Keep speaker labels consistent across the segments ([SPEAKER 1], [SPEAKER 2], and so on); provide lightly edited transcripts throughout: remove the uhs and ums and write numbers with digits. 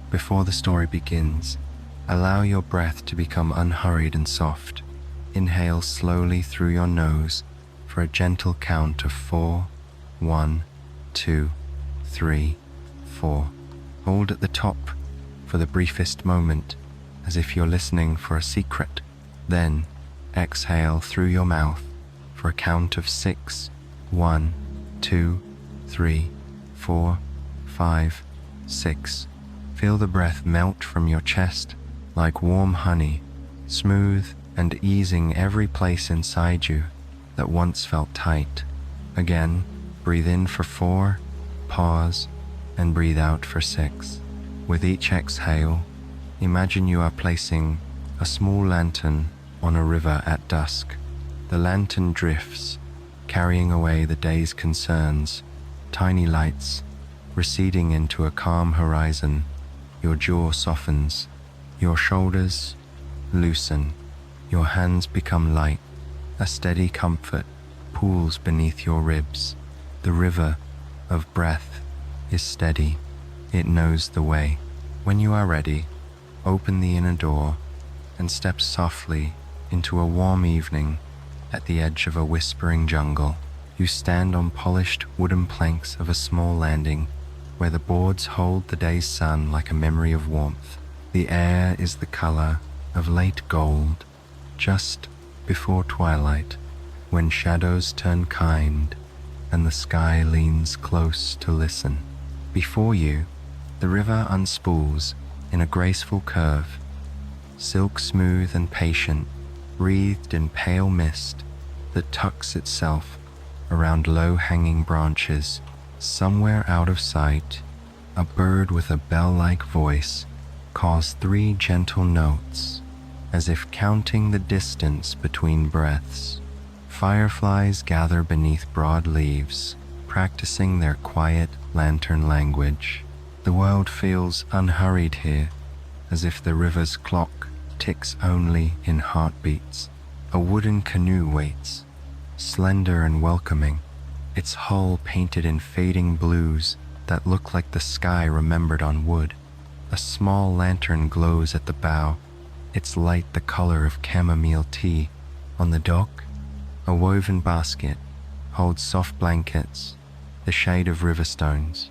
[SPEAKER 1] Before the story begins, allow your breath to become unhurried and soft. Inhale slowly through your nose for a gentle count of 4. 1, 2, 3, 4. Hold at the top for the briefest moment, as if you're listening for a secret. Then, exhale through your mouth for a count of 6. 1, 2, 3, 4, 5, 6. Feel the breath melt from your chest like warm honey, smooth and easing every place inside you that once felt tight. Again, breathe in for 4, pause, and breathe out for 6. With each exhale, imagine you are placing a small lantern on a river at dusk. The lantern drifts, carrying away the day's concerns, tiny lights, receding into a calm horizon. Your jaw softens, your shoulders loosen, your hands become light. A steady comfort pools beneath your ribs. The river of breath is steady. It knows the way. When you are ready, open the inner door and step softly into a warm evening at the edge of a whispering jungle. You stand on polished wooden planks of a small landing where the boards hold the day's sun like a memory of warmth. The air is the color of late gold, just before twilight, when shadows turn kind and the sky leans close to listen. Before you, the river unspools in a graceful curve, silk smooth and patient, wreathed in pale mist that tucks itself around low-hanging branches. Somewhere out of sight, a bird with a bell-like voice calls 3 gentle notes, as if counting the distance between breaths. Fireflies gather beneath broad leaves, practicing their quiet lantern language. The world feels unhurried here, as if the river's clock ticks only in heartbeats. A wooden canoe waits, slender and welcoming, its hull painted in fading blues that look like the sky remembered on wood. A small lantern glows at the bow, its light the color of chamomile tea. On the dock, a woven basket holds soft blankets, the shade of river stones,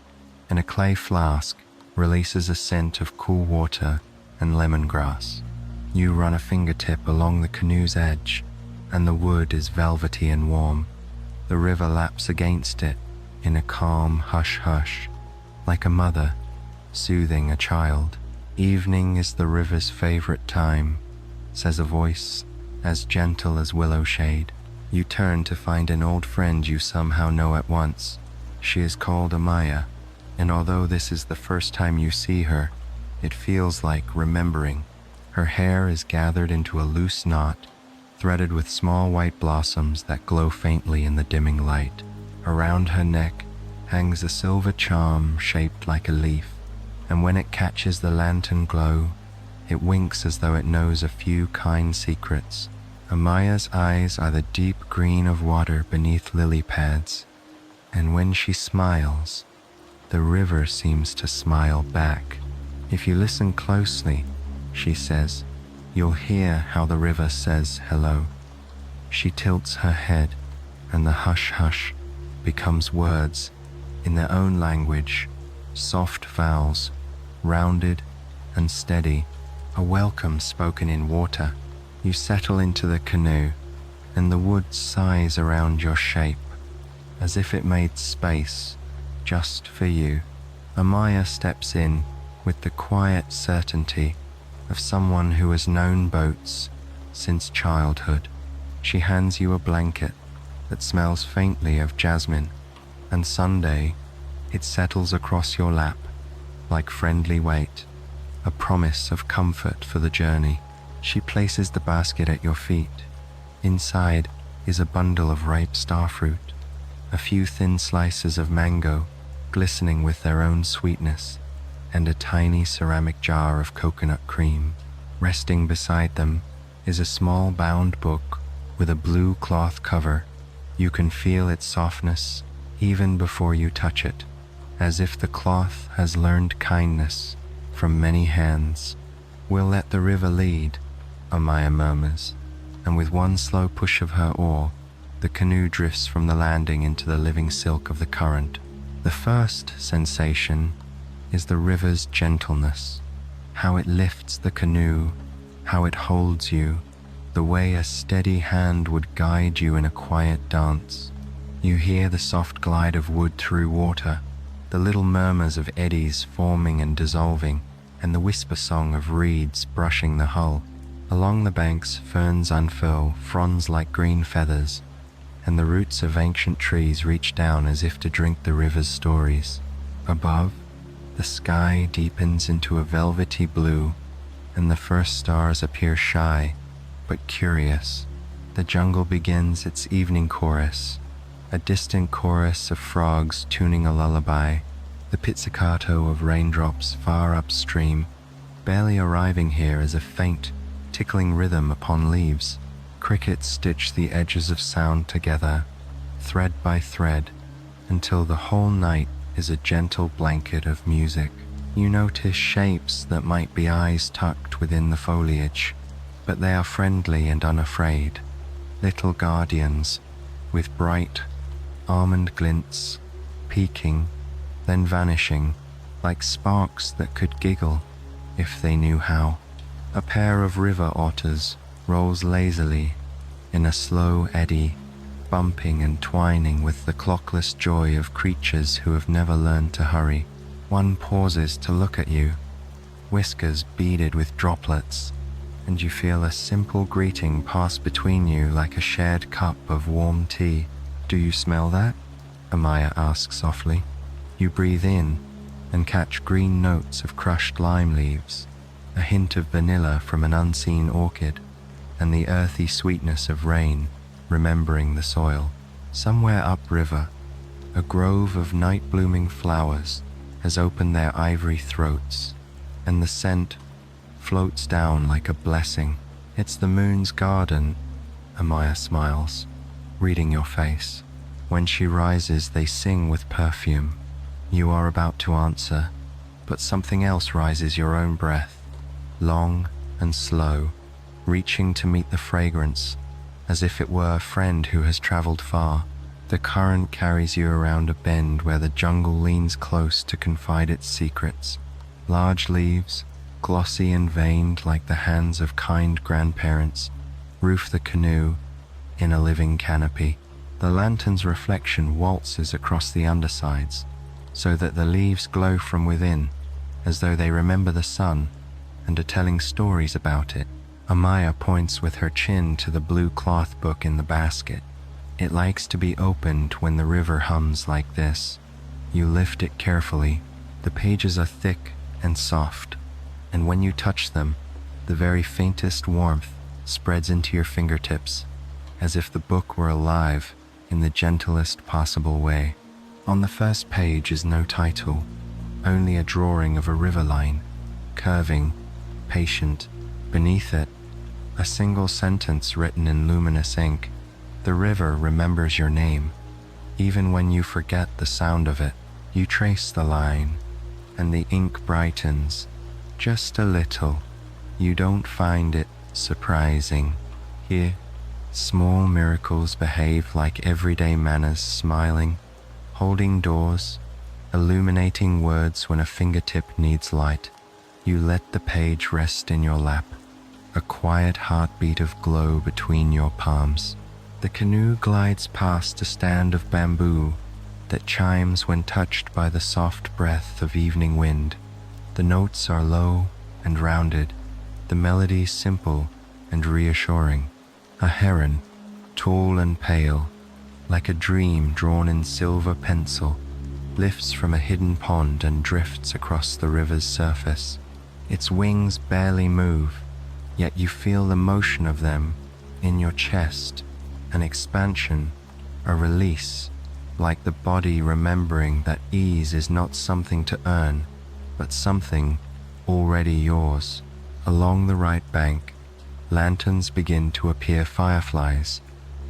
[SPEAKER 1] and a clay flask releases a scent of cool water and lemongrass. You run a fingertip along the canoe's edge, and the wood is velvety and warm. The river laps against it in a calm hush-hush, like a mother soothing a child. Evening is the river's favorite time, says a voice as gentle as willow shade. You turn to find an old friend you somehow know at once. She is called Amaya, and although this is the first time you see her, it feels like remembering. Her hair is gathered into a loose knot, threaded with small white blossoms that glow faintly in the dimming light. Around her neck hangs a silver charm shaped like a leaf, and when it catches the lantern glow, it winks as though it knows a few kind secrets. Amaya's eyes are the deep green of water beneath lily pads, and when she smiles, the river seems to smile back. If you listen closely, she says, you'll hear how the river says hello. She tilts her head, and the hush-hush becomes words in their own language, soft vowels, rounded and steady, a welcome spoken in water. You settle into the canoe, and the wood sighs around your shape, as if it made space just for you. Amaya steps in with the quiet certainty of someone who has known boats since childhood. She hands you a blanket that smells faintly of jasmine, and Sunday it settles across your lap like friendly weight, a promise of comfort for the journey. She places the basket at your feet. Inside is a bundle of ripe starfruit, a few thin slices of mango glistening with their own sweetness, and a tiny ceramic jar of coconut cream. Resting beside them is a small bound book with a blue cloth cover. You can feel its softness even before you touch it, as if the cloth has learned kindness from many hands. We'll let the river lead, Amaya murmurs, and with one slow push of her oar, the canoe drifts from the landing into the living silk of the current. The first sensation is the river's gentleness, how it lifts the canoe, how it holds you, the way a steady hand would guide you in a quiet dance. You hear the soft glide of wood through water, the little murmurs of eddies forming and dissolving, and the whisper song of reeds brushing the hull. Along the banks, ferns unfurl, fronds like green feathers, and the roots of ancient trees reach down as if to drink the river's stories. Above, the sky deepens into a velvety blue, and the first stars appear shy, but curious. The jungle begins its evening chorus, a distant chorus of frogs tuning a lullaby, the pizzicato of raindrops far upstream, barely arriving here as a faint, tickling rhythm upon leaves. Crickets stitch the edges of sound together, thread by thread, until the whole night is a gentle blanket of music. You notice shapes that might be eyes tucked within the foliage, but they are friendly and unafraid, little guardians with bright, almond glints, peeking, then vanishing, like sparks that could giggle if they knew how. A pair of river otters rolls lazily in a slow eddy, bumping and twining with the clockless joy of creatures who have never learned to hurry. One pauses to look at you, whiskers beaded with droplets, and you feel a simple greeting pass between you like a shared cup of warm tea. "Do you smell that?" Amaya asks softly. You breathe in and catch green notes of crushed lime leaves, a hint of vanilla from an unseen orchid, and the earthy sweetness of rain remembering the soil. Somewhere upriver, a grove of night-blooming flowers has opened their ivory throats, and the scent floats down like a blessing. "It's the moon's garden," Amaya smiles, reading your face. When she rises, they sing with perfume. You are about to answer, but something else rises, your own breath, long and slow, reaching to meet the fragrance, as if it were a friend who has traveled far. The current carries you around a bend where the jungle leans close to confide its secrets. Large leaves, glossy and veined like the hands of kind grandparents, roof the canoe in a living canopy. The lantern's reflection waltzes across the undersides, so that the leaves glow from within, as though they remember the sun and are telling stories about it. Amaya points with her chin to the blue cloth book in the basket. It likes to be opened when the river hums like this. You lift it carefully. The pages are thick and soft, and when you touch them, the very faintest warmth spreads into your fingertips, as if the book were alive in the gentlest possible way. On the first page is no title, only a drawing of a river line, curving, patient. Beneath it, a single sentence written in luminous ink. The river remembers your name, even when you forget the sound of it. You trace the line, and the ink brightens, just a little. You don't find it surprising. Here, small miracles behave like everyday manners, smiling, holding doors, illuminating words when a fingertip needs light. You let the page rest in your lap, a quiet heartbeat of glow between your palms. The canoe glides past a stand of bamboo that chimes when touched by the soft breath of evening wind. The notes are low and rounded, the melody simple and reassuring. A heron, tall and pale, like a dream drawn in silver pencil, lifts from a hidden pond and drifts across the river's surface. Its wings barely move, yet you feel the motion of them in your chest, an expansion, a release, like the body remembering that ease is not something to earn, but something already yours. Along the right bank, lanterns begin to appear, fireflies,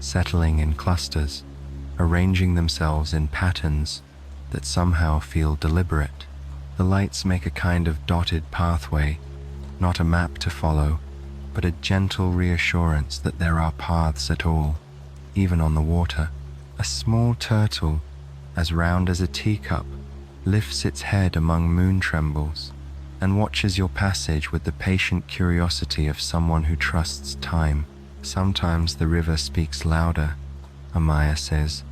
[SPEAKER 1] settling in clusters, arranging themselves in patterns that somehow feel deliberate. The lights make a kind of dotted pathway, not a map to follow, but a gentle reassurance that there are paths at all, even on the water. A small turtle, as round as a teacup, lifts its head among moon trembles and watches your passage with the patient curiosity of someone who trusts time. Sometimes the river speaks louder, Amaya says,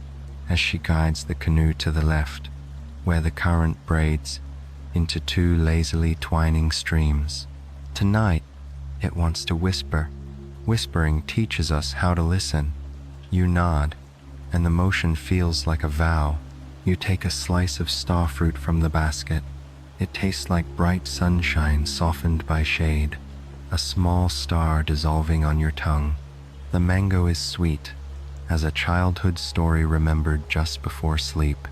[SPEAKER 1] as she guides the canoe to the left, where the current braids into two lazily twining streams. Tonight, it wants to whisper. Whispering teaches us how to listen. You nod, and the motion feels like a vow. You take a slice of starfruit from the basket. It tastes like bright sunshine softened by shade, a small star dissolving on your tongue. The mango is sweet, as a childhood story remembered just before sleep.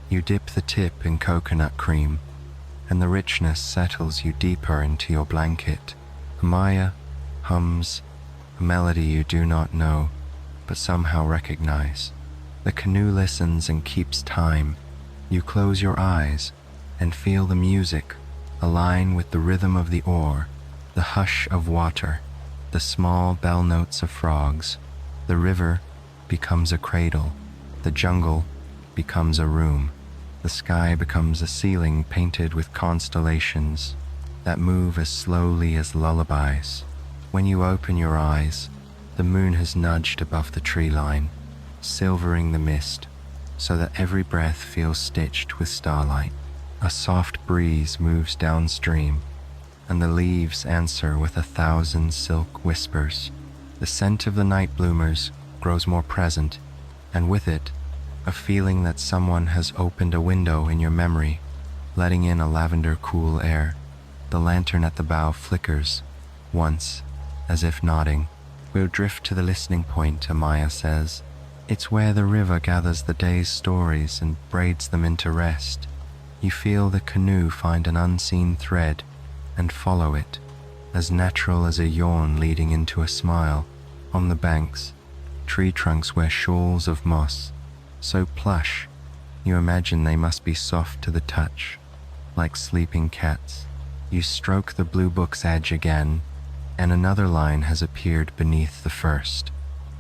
[SPEAKER 1] You dip the tip in coconut cream, and the richness settles you deeper into your blanket. Amaya hums a melody you do not know, but somehow recognize. The canoe listens and keeps time. You close your eyes and feel the music align with the rhythm of the oar, the hush of water, the small bell notes of frogs. The river becomes a cradle. The jungle becomes a room. The sky becomes a ceiling painted with constellations that move as slowly as lullabies. When you open your eyes, the moon has nudged above the tree line, silvering the mist so that every breath feels stitched with starlight. A soft breeze moves downstream, and the leaves answer with 1,000 silk whispers. The scent of the night bloomers grows more present, and with it, a feeling that someone has opened a window in your memory, letting in a lavender cool air. The lantern at the bow flickers once, as if nodding. We'll drift to the listening point, Amaya says. It's where the river gathers the day's stories and braids them into rest. You feel the canoe find an unseen thread and follow it, as natural as a yawn leading into a smile. On the banks, tree trunks wear shawls of moss, so plush you imagine they must be soft to the touch, like sleeping cats. You stroke the blue book's edge again, and another line has appeared beneath the first.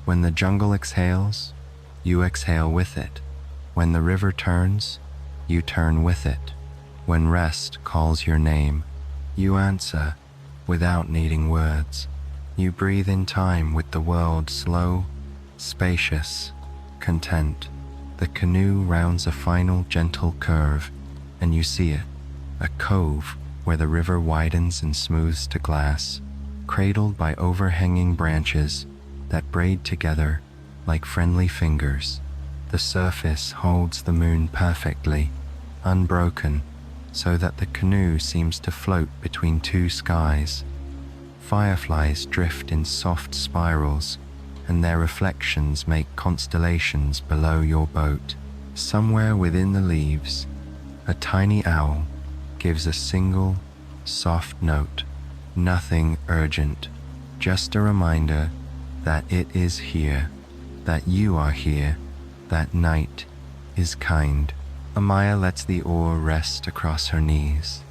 [SPEAKER 1] When the jungle exhales, you exhale with it. When the river turns, you turn with it. When rest calls your name, you answer without needing words. You breathe in time with the world, slow, spacious, content. The canoe rounds a final gentle curve, and you see it, a cove where the river widens and smooths to glass, cradled by overhanging branches that braid together like friendly fingers. The surface holds the moon perfectly, unbroken, so that the canoe seems to float between two skies. Fireflies drift in soft spirals, and their reflections make constellations below your boat. Somewhere within the leaves, a tiny owl gives a single, soft note. Nothing urgent, just a reminder that it is here, that you are here, that night is kind. Amaya lets the oar rest across her knees.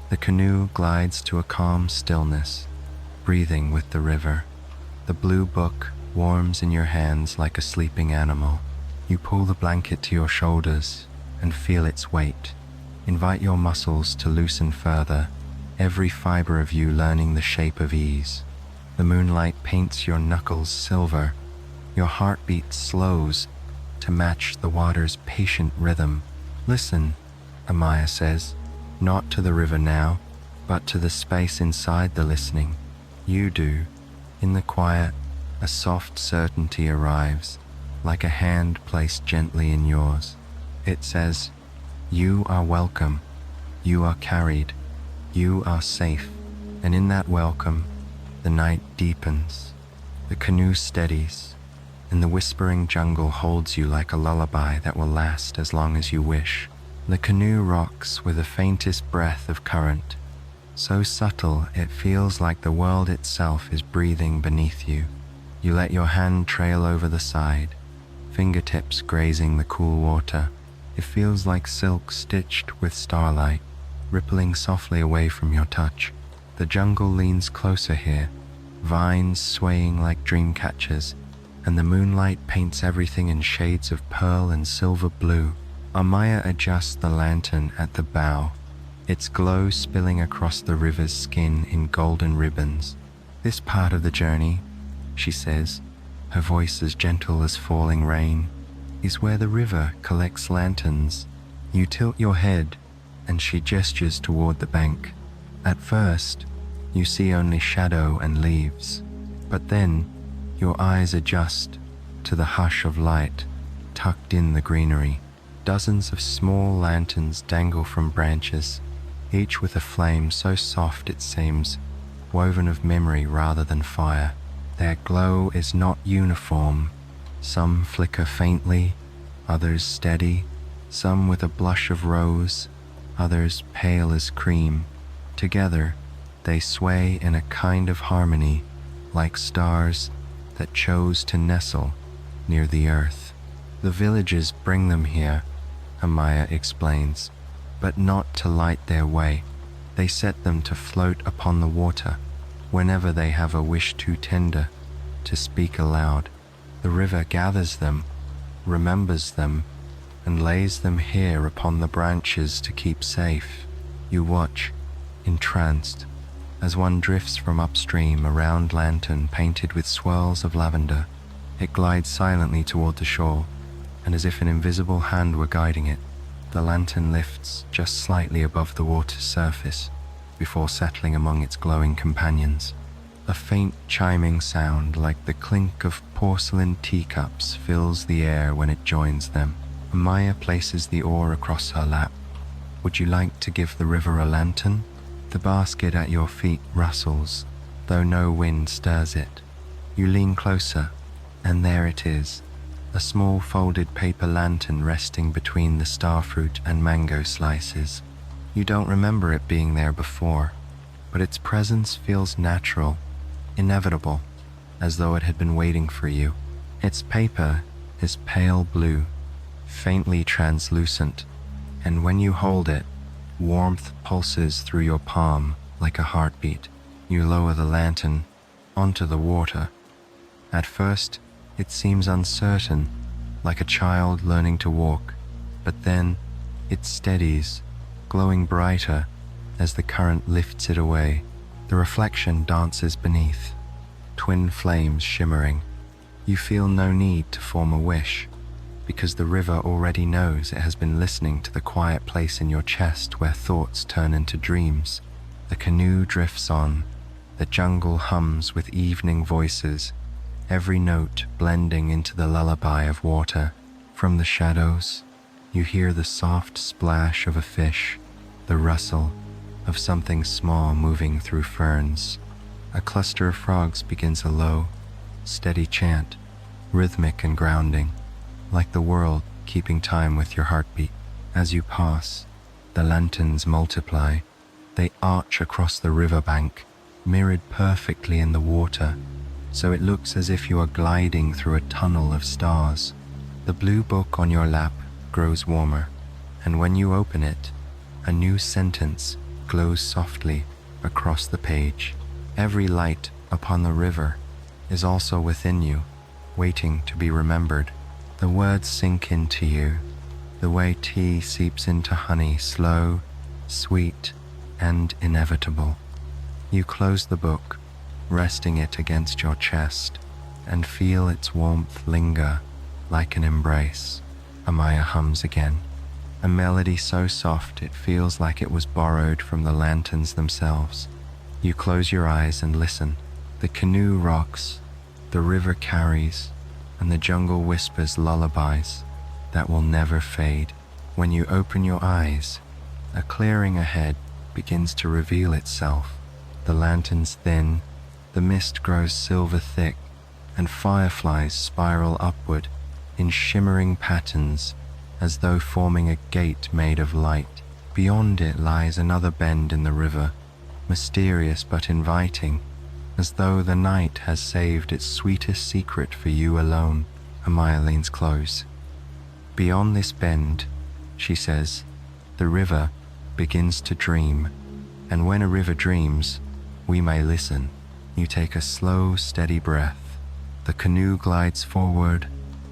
[SPEAKER 1] The canoe glides to a calm stillness, breathing with the river. The blue book warms in your hands like a sleeping animal. You pull the blanket to your shoulders and feel its weight. Invite your muscles to loosen further, every fiber of you learning the shape of ease. The moonlight paints your knuckles silver. Your heartbeat slows to match the water's patient rhythm. Listen, Amaya says, not to the river now, but to the space inside the listening. You do. In the quiet, a soft certainty arrives, like a hand placed gently in yours. It says, you are welcome, you are carried, you are safe. And in that welcome, the night deepens, the canoe steadies, and the whispering jungle holds you like a lullaby that will last as long as you wish. The canoe rocks with the faintest breath of current, so subtle it feels like the world itself is breathing beneath you. You let your hand trail over the side, fingertips grazing the cool water. It feels like silk stitched with starlight. rippling softly away from your touch. The jungle leans closer here, vines swaying like dream catchers, and the moonlight paints everything in shades of pearl and silver blue. Amaya adjusts the lantern at the bow, its glow spilling across the river's skin in golden ribbons. This part of the journey, she says, her voice as gentle as falling rain, is where the river collects lanterns. You tilt your head, and she gestures toward the bank. At first, you see only shadow and leaves, but then your eyes adjust to the hush of light tucked in the greenery. Dozens of small lanterns dangle from branches, each with a flame so soft it seems woven of memory rather than fire. Their glow is not uniform. Some flicker faintly, others steady, some with a blush of rose, others pale as cream. Together, they sway in a kind of harmony, like stars that chose to nestle near the earth. The villagers bring them here, Amaya explains, but not to light their way. They set them to float upon the water whenever they have a wish too tender to speak aloud. The river gathers them, remembers them, and lays them here upon the branches to keep safe. You watch, entranced, as one drifts from upstream, a round lantern painted with swirls of lavender. It glides silently toward the shore, and as if an invisible hand were guiding it, the lantern lifts just slightly above the water's surface before settling among its glowing companions. A faint chiming sound like the clink of porcelain teacups fills the air when it joins them. Maya places the oar across her lap. Would you like to give the river a lantern? The basket at your feet rustles, though no wind stirs it. You lean closer, and there it is, a small folded paper lantern resting between the starfruit and mango slices. You don't remember it being there before, but its presence feels natural, inevitable, as though it had been waiting for you. Its paper is pale blue, faintly translucent, and when you hold it, warmth pulses through your palm like a heartbeat. You lower the lantern onto the water. At first, it seems uncertain, like a child learning to walk, but then it steadies, glowing brighter as the current lifts it away. The reflection dances beneath, twin flames shimmering. You feel no need to form a wish, because the river already knows it has been listening to the quiet place in your chest where thoughts turn into dreams. The canoe drifts on, the jungle hums with evening voices, every note blending into the lullaby of water. From the shadows, you hear the soft splash of a fish, the rustle of something small moving through ferns. A cluster of frogs begins a low, steady chant, rhythmic and grounding, like the world keeping time with your heartbeat. As you pass, the lanterns multiply. They arch across the riverbank, mirrored perfectly in the water, so it looks as if you are gliding through a tunnel of stars. The blue book on your lap grows warmer, and when you open it, a new sentence glows softly across the page. Every light upon the river is also within you, waiting to be remembered. The words sink into you, the way tea seeps into honey, slow, sweet, and inevitable. You close the book, resting it against your chest, and feel its warmth linger like an embrace. Amaya hums again, a melody so soft it feels like it was borrowed from the lanterns themselves. You close your eyes and listen. The canoe rocks, the river carries, and the jungle whispers lullabies that will never fade. When you open your eyes, a clearing ahead begins to reveal itself. The lanterns thin, the mist grows silver thick, and fireflies spiral upward in shimmering patterns as though forming a gate made of light. Beyond it lies another bend in the river, mysterious but inviting, as though the night has saved its sweetest secret for you alone. Amaya leans close. Beyond this bend, she says, the river begins to dream, and when a river dreams, we may listen. You take a slow, steady breath. The canoe glides forward,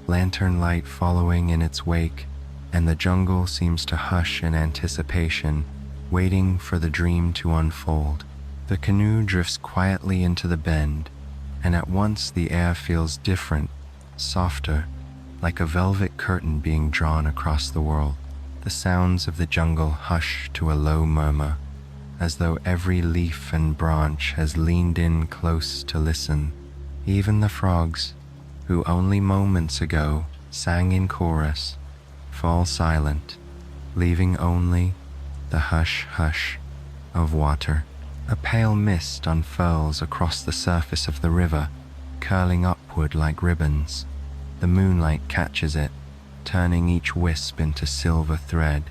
[SPEAKER 1] lantern light following in its wake, and the jungle seems to hush in anticipation, waiting for the dream to unfold. The canoe drifts quietly into the bend, and at once the air feels different, softer, like a velvet curtain being drawn across the world. The sounds of the jungle hush to a low murmur, as though every leaf and branch has leaned in close to listen. Even the frogs, who only moments ago sang in chorus, fall silent, leaving only the hush-hush of water. A pale mist unfurls across the surface of the river, curling upward like ribbons. The moonlight catches it, turning each wisp into silver thread.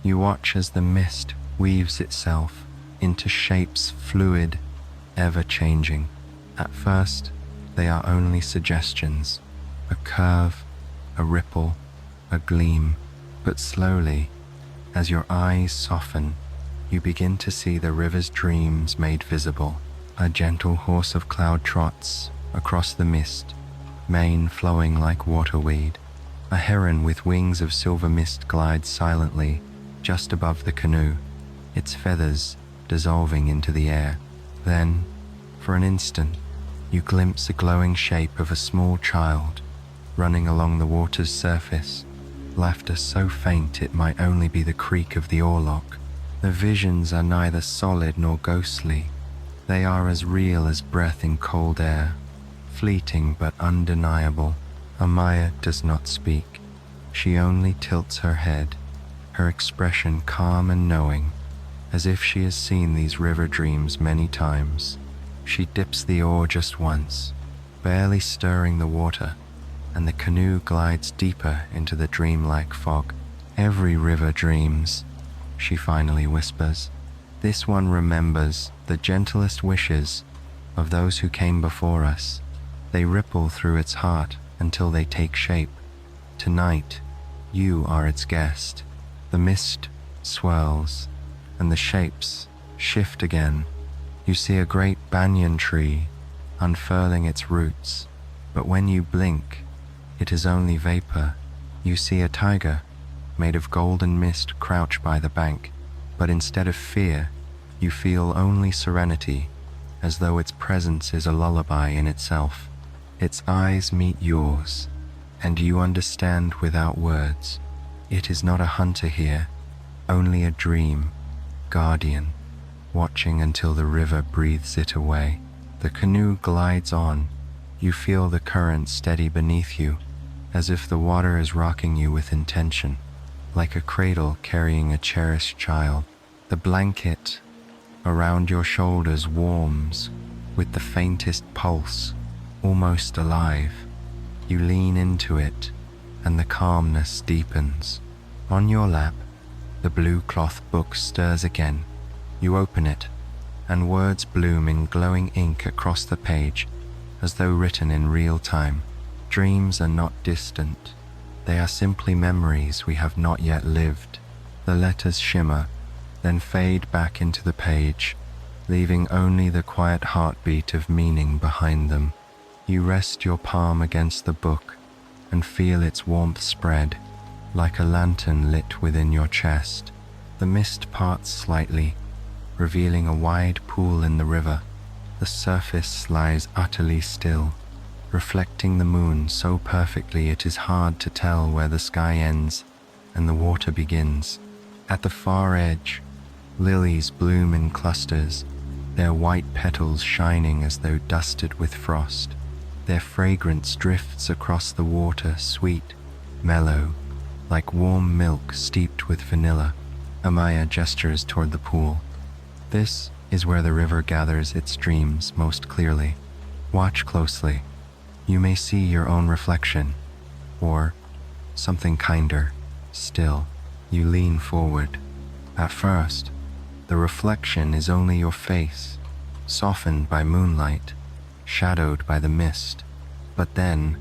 [SPEAKER 1] You watch as the mist weaves itself into shapes fluid, ever-changing. At first, they are only suggestions, a curve, a ripple, a gleam. But slowly, as your eyes soften, you begin to see the river's dreams made visible. A gentle horse of cloud trots across the mist, mane flowing like waterweed. A heron with wings of silver mist glides silently just above the canoe, its feathers dissolving into the air. Then, for an instant, you glimpse a glowing shape of a small child running along the water's surface, laughter so faint it might only be the creak of the oarlock. The visions are neither solid nor ghostly. They are as real as breath in cold air, fleeting but undeniable. Amaya does not speak. She only tilts her head, her expression calm and knowing, as if she has seen these river dreams many times. She dips the oar just once, barely stirring the water, and the canoe glides deeper into the dreamlike fog. Every river dreams, she finally whispers. This one remembers the gentlest wishes of those who came before us. They ripple through its heart until they take shape. Tonight, you are its guest. The mist swirls, and the shapes shift again. You see a great banyan tree unfurling its roots, but when you blink, it is only vapor. You see a tiger made of golden mist crouch by the bank, but instead of fear, you feel only serenity, as though its presence is a lullaby in itself. Its eyes meet yours, and you understand without words. It is not a hunter here, only a dream, guardian, watching until the river breathes it away. The canoe glides on. You feel the current steady beneath you, as if the water is rocking you with intention, like a cradle carrying a cherished child. The blanket around your shoulders warms with the faintest pulse, almost alive. You lean into it, and the calmness deepens. On your lap, the blue cloth book stirs again. You open it, and words bloom in glowing ink across the page, as though written in real time. Dreams are not distant. They are simply memories we have not yet lived. The letters shimmer, then fade back into the page, leaving only the quiet heartbeat of meaning behind them. You rest your palm against the book and feel its warmth spread, like a lantern lit within your chest. The mist parts slightly, revealing a wide pool in the river. The surface lies utterly still, reflecting the moon so perfectly it is hard to tell where the sky ends and the water begins. At the far edge, lilies bloom in clusters, their white petals shining as though dusted with frost. Their fragrance drifts across the water, sweet, mellow, like warm milk steeped with vanilla. Amaya gestures toward the pool. This is where the river gathers its dreams most clearly. Watch closely. You may see your own reflection, or something kinder still. You lean forward. At first, the reflection is only your face, softened by moonlight, shadowed by the mist. But then,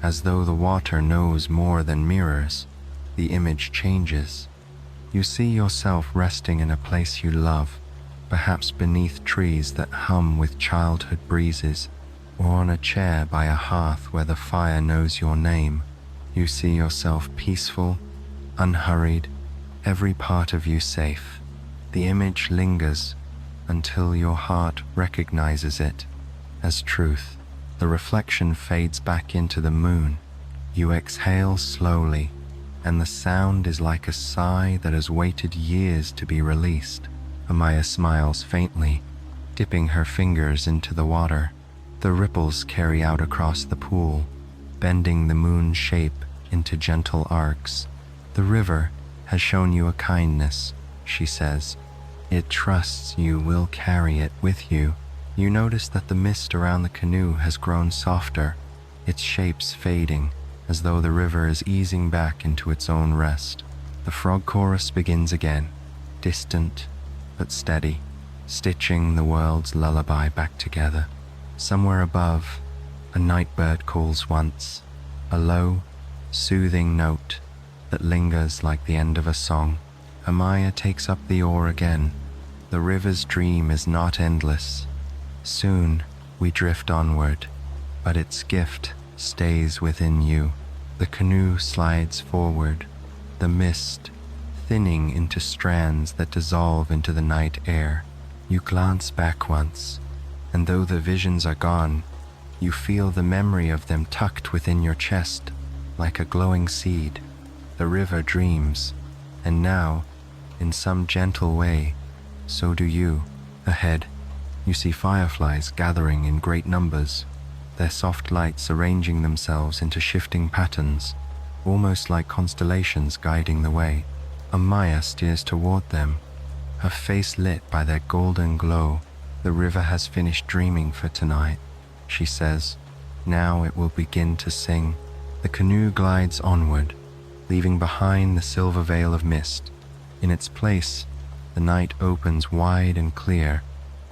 [SPEAKER 1] as though the water knows more than mirrors, the image changes. You see yourself resting in a place you love, perhaps beneath trees that hum with childhood breezes, or on a chair by a hearth where the fire knows your name. You see yourself peaceful, unhurried, every part of you safe. The image lingers until your heart recognizes it as truth. The reflection fades back into the moon. You exhale slowly, and the sound is like a sigh that has waited years to be released. Amaya smiles faintly, dipping her fingers into the water. The ripples carry out across the pool, bending the moon's shape into gentle arcs. The river has shown you a kindness, she says. It trusts you will carry it with you. You notice that the mist around the canoe has grown softer, its shapes fading, as though the river is easing back into its own rest. The frog chorus begins again, distant but steady, stitching the world's lullaby back together. Somewhere above, a night bird calls once, a low, soothing note that lingers like the end of a song. Amaya takes up the oar again. The river's dream is not endless. Soon we drift onward, but its gift stays within you. The canoe slides forward, the mist thinning into strands that dissolve into the night air. You glance back once, and though the visions are gone, you feel the memory of them tucked within your chest like a glowing seed. The river dreams, and now, in some gentle way, so do you. Ahead, you see fireflies gathering in great numbers, their soft lights arranging themselves into shifting patterns, almost like constellations guiding the way. Amaya steers toward them, her face lit by their golden glow. The river has finished dreaming for tonight, she says. Now it will begin to sing. The canoe glides onward, leaving behind the silver veil of mist. In its place, the night opens wide and clear,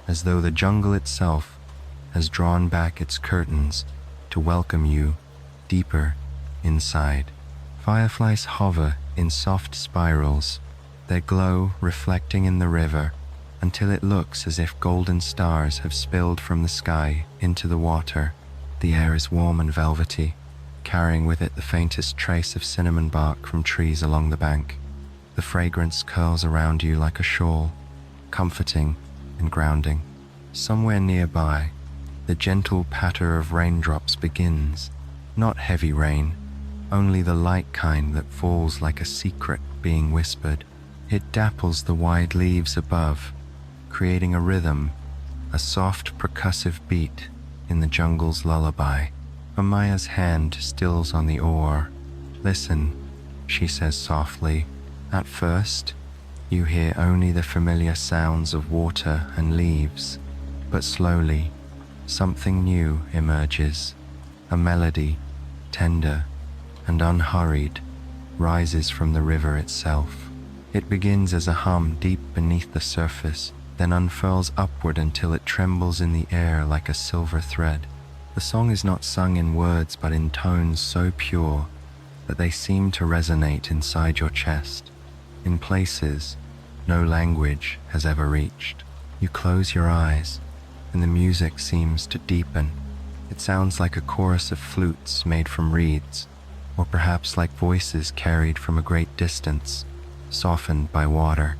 [SPEAKER 1] as though the jungle itself has drawn back its curtains to welcome you deeper inside. Fireflies hover in soft spirals, their glow reflecting in the river until it looks as if golden stars have spilled from the sky into the water. The air is warm and velvety, carrying with it the faintest trace of cinnamon bark from trees along the bank. The fragrance curls around you like a shawl, comforting and grounding. Somewhere nearby, the gentle patter of raindrops begins. Not heavy rain, only the light kind that falls like a secret being whispered. It dapples the wide leaves above, creating a rhythm, a soft percussive beat in the jungle's lullaby. Amaya's hand stills on the oar. Listen, she says softly. At first, you hear only the familiar sounds of water and leaves, but slowly, something new emerges. A melody, tender and unhurried, rises from the river itself. It begins as a hum deep beneath the surface, then unfurls upward until it trembles in the air like a silver thread. The song is not sung in words but in tones so pure that they seem to resonate inside your chest, in places no language has ever reached. You close your eyes, and the music seems to deepen. It sounds like a chorus of flutes made from reeds, or perhaps like voices carried from a great distance, softened by water.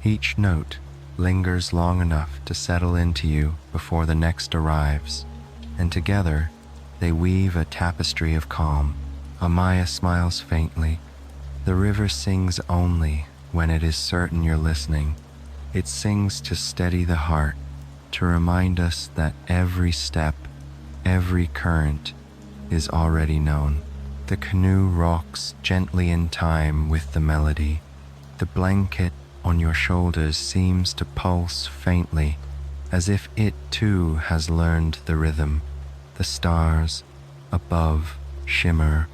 [SPEAKER 1] Each note lingers long enough to settle into you before the next arrives, and together they weave a tapestry of calm. Amaya smiles faintly. The river sings only when it is certain you're listening. It sings to steady the heart, to remind us that every step, every current is already known. The canoe rocks gently in time with the melody. The blanket on your shoulders seems to pulse faintly, as if it too has learned the rhythm. The stars above shimmer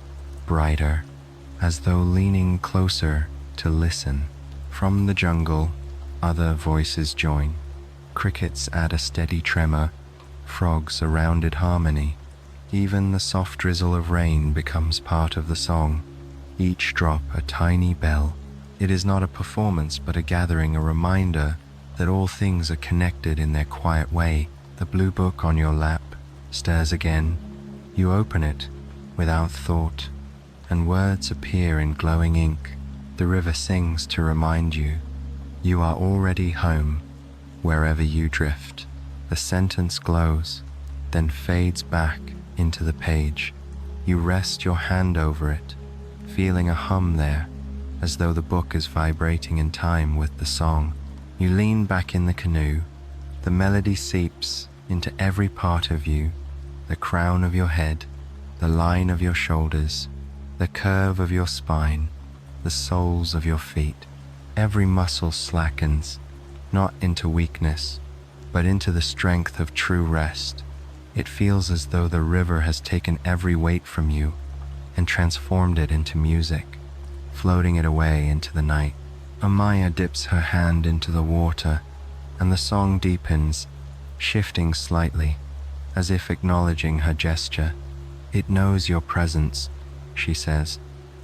[SPEAKER 1] brighter, as though leaning closer to listen. From the jungle, other voices join. Crickets add a steady tremor, frogs a rounded harmony. Even the soft drizzle of rain becomes part of the song, each drop a tiny bell, It is not a performance but a gathering, a reminder that all things are connected in their quiet way. The blue book on your lap stirs again. You open it without thought, and words appear in glowing ink. The river sings to remind you you are already home, wherever you drift. The sentence glows, then fades back into the page. You rest your hand over it, feeling a hum there, as though the book is vibrating in time with the song. You lean back in the canoe. The melody seeps into every part of you, the crown of your head, the line of your shoulders, the curve of your spine, the soles of your feet. Every muscle slackens, not into weakness, but into the strength of true rest. It feels as though the river has taken every weight from you and transformed it into music, floating it away into the night. Amaya dips her hand into the water, and the song deepens, shifting slightly, as if acknowledging her gesture. It knows your presence, she says.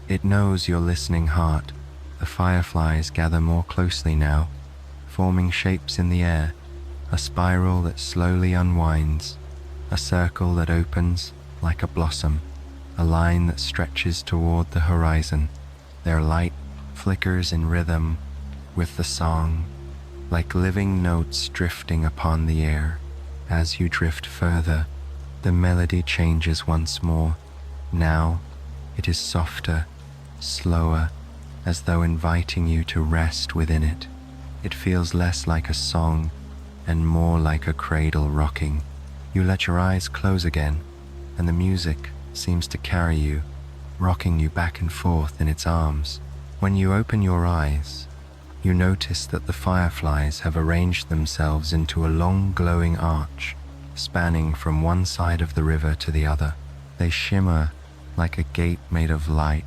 [SPEAKER 1] It knows your listening heart. The fireflies gather more closely now, forming shapes in the air, a spiral that slowly unwinds, a circle that opens like a blossom, a line that stretches toward the horizon. Their light flickers in rhythm with the song, like living notes drifting upon the air. As you drift further, the melody changes once more. Now it is softer, slower, as though inviting you to rest within it. It feels less like a song and more like a cradle rocking. You let your eyes close again, and the music seems to carry you, rocking you back and forth in its arms. When you open your eyes, you notice that the fireflies have arranged themselves into a long glowing arch, spanning from one side of the river to the other. They shimmer like a gate made of light,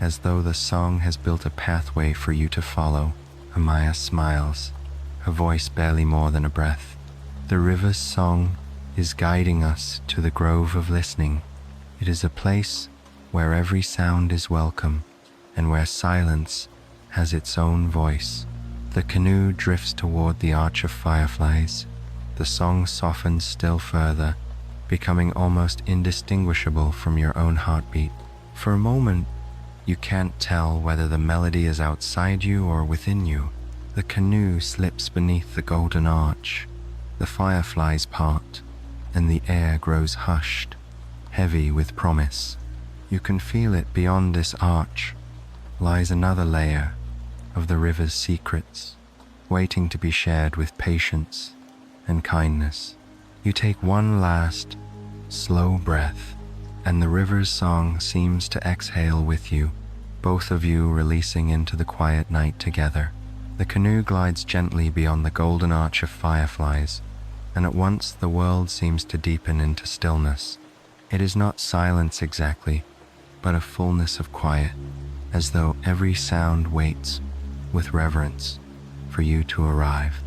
[SPEAKER 1] as though the song has built a pathway for you to follow. Amaya smiles, her voice barely more than a breath. The river's song is guiding us to the grove of listening. It is a place where every sound is welcome and where silence has its own voice. The canoe drifts toward the arch of fireflies. The song softens still further, becoming almost indistinguishable from your own heartbeat. For a moment, you can't tell whether the melody is outside you or within you. The canoe slips beneath the golden arch. The fireflies part, and the air grows hushed, heavy with promise. You can feel it beyond this arch lies another layer of the river's secrets, waiting to be shared with patience and kindness. You take one last, slow breath, and the river's song seems to exhale with you, both of you releasing into the quiet night together. The canoe glides gently beyond the golden arch of fireflies, and at once the world seems to deepen into stillness. It is not silence exactly, but a fullness of quiet, as though every sound waits with reverence for you to arrive.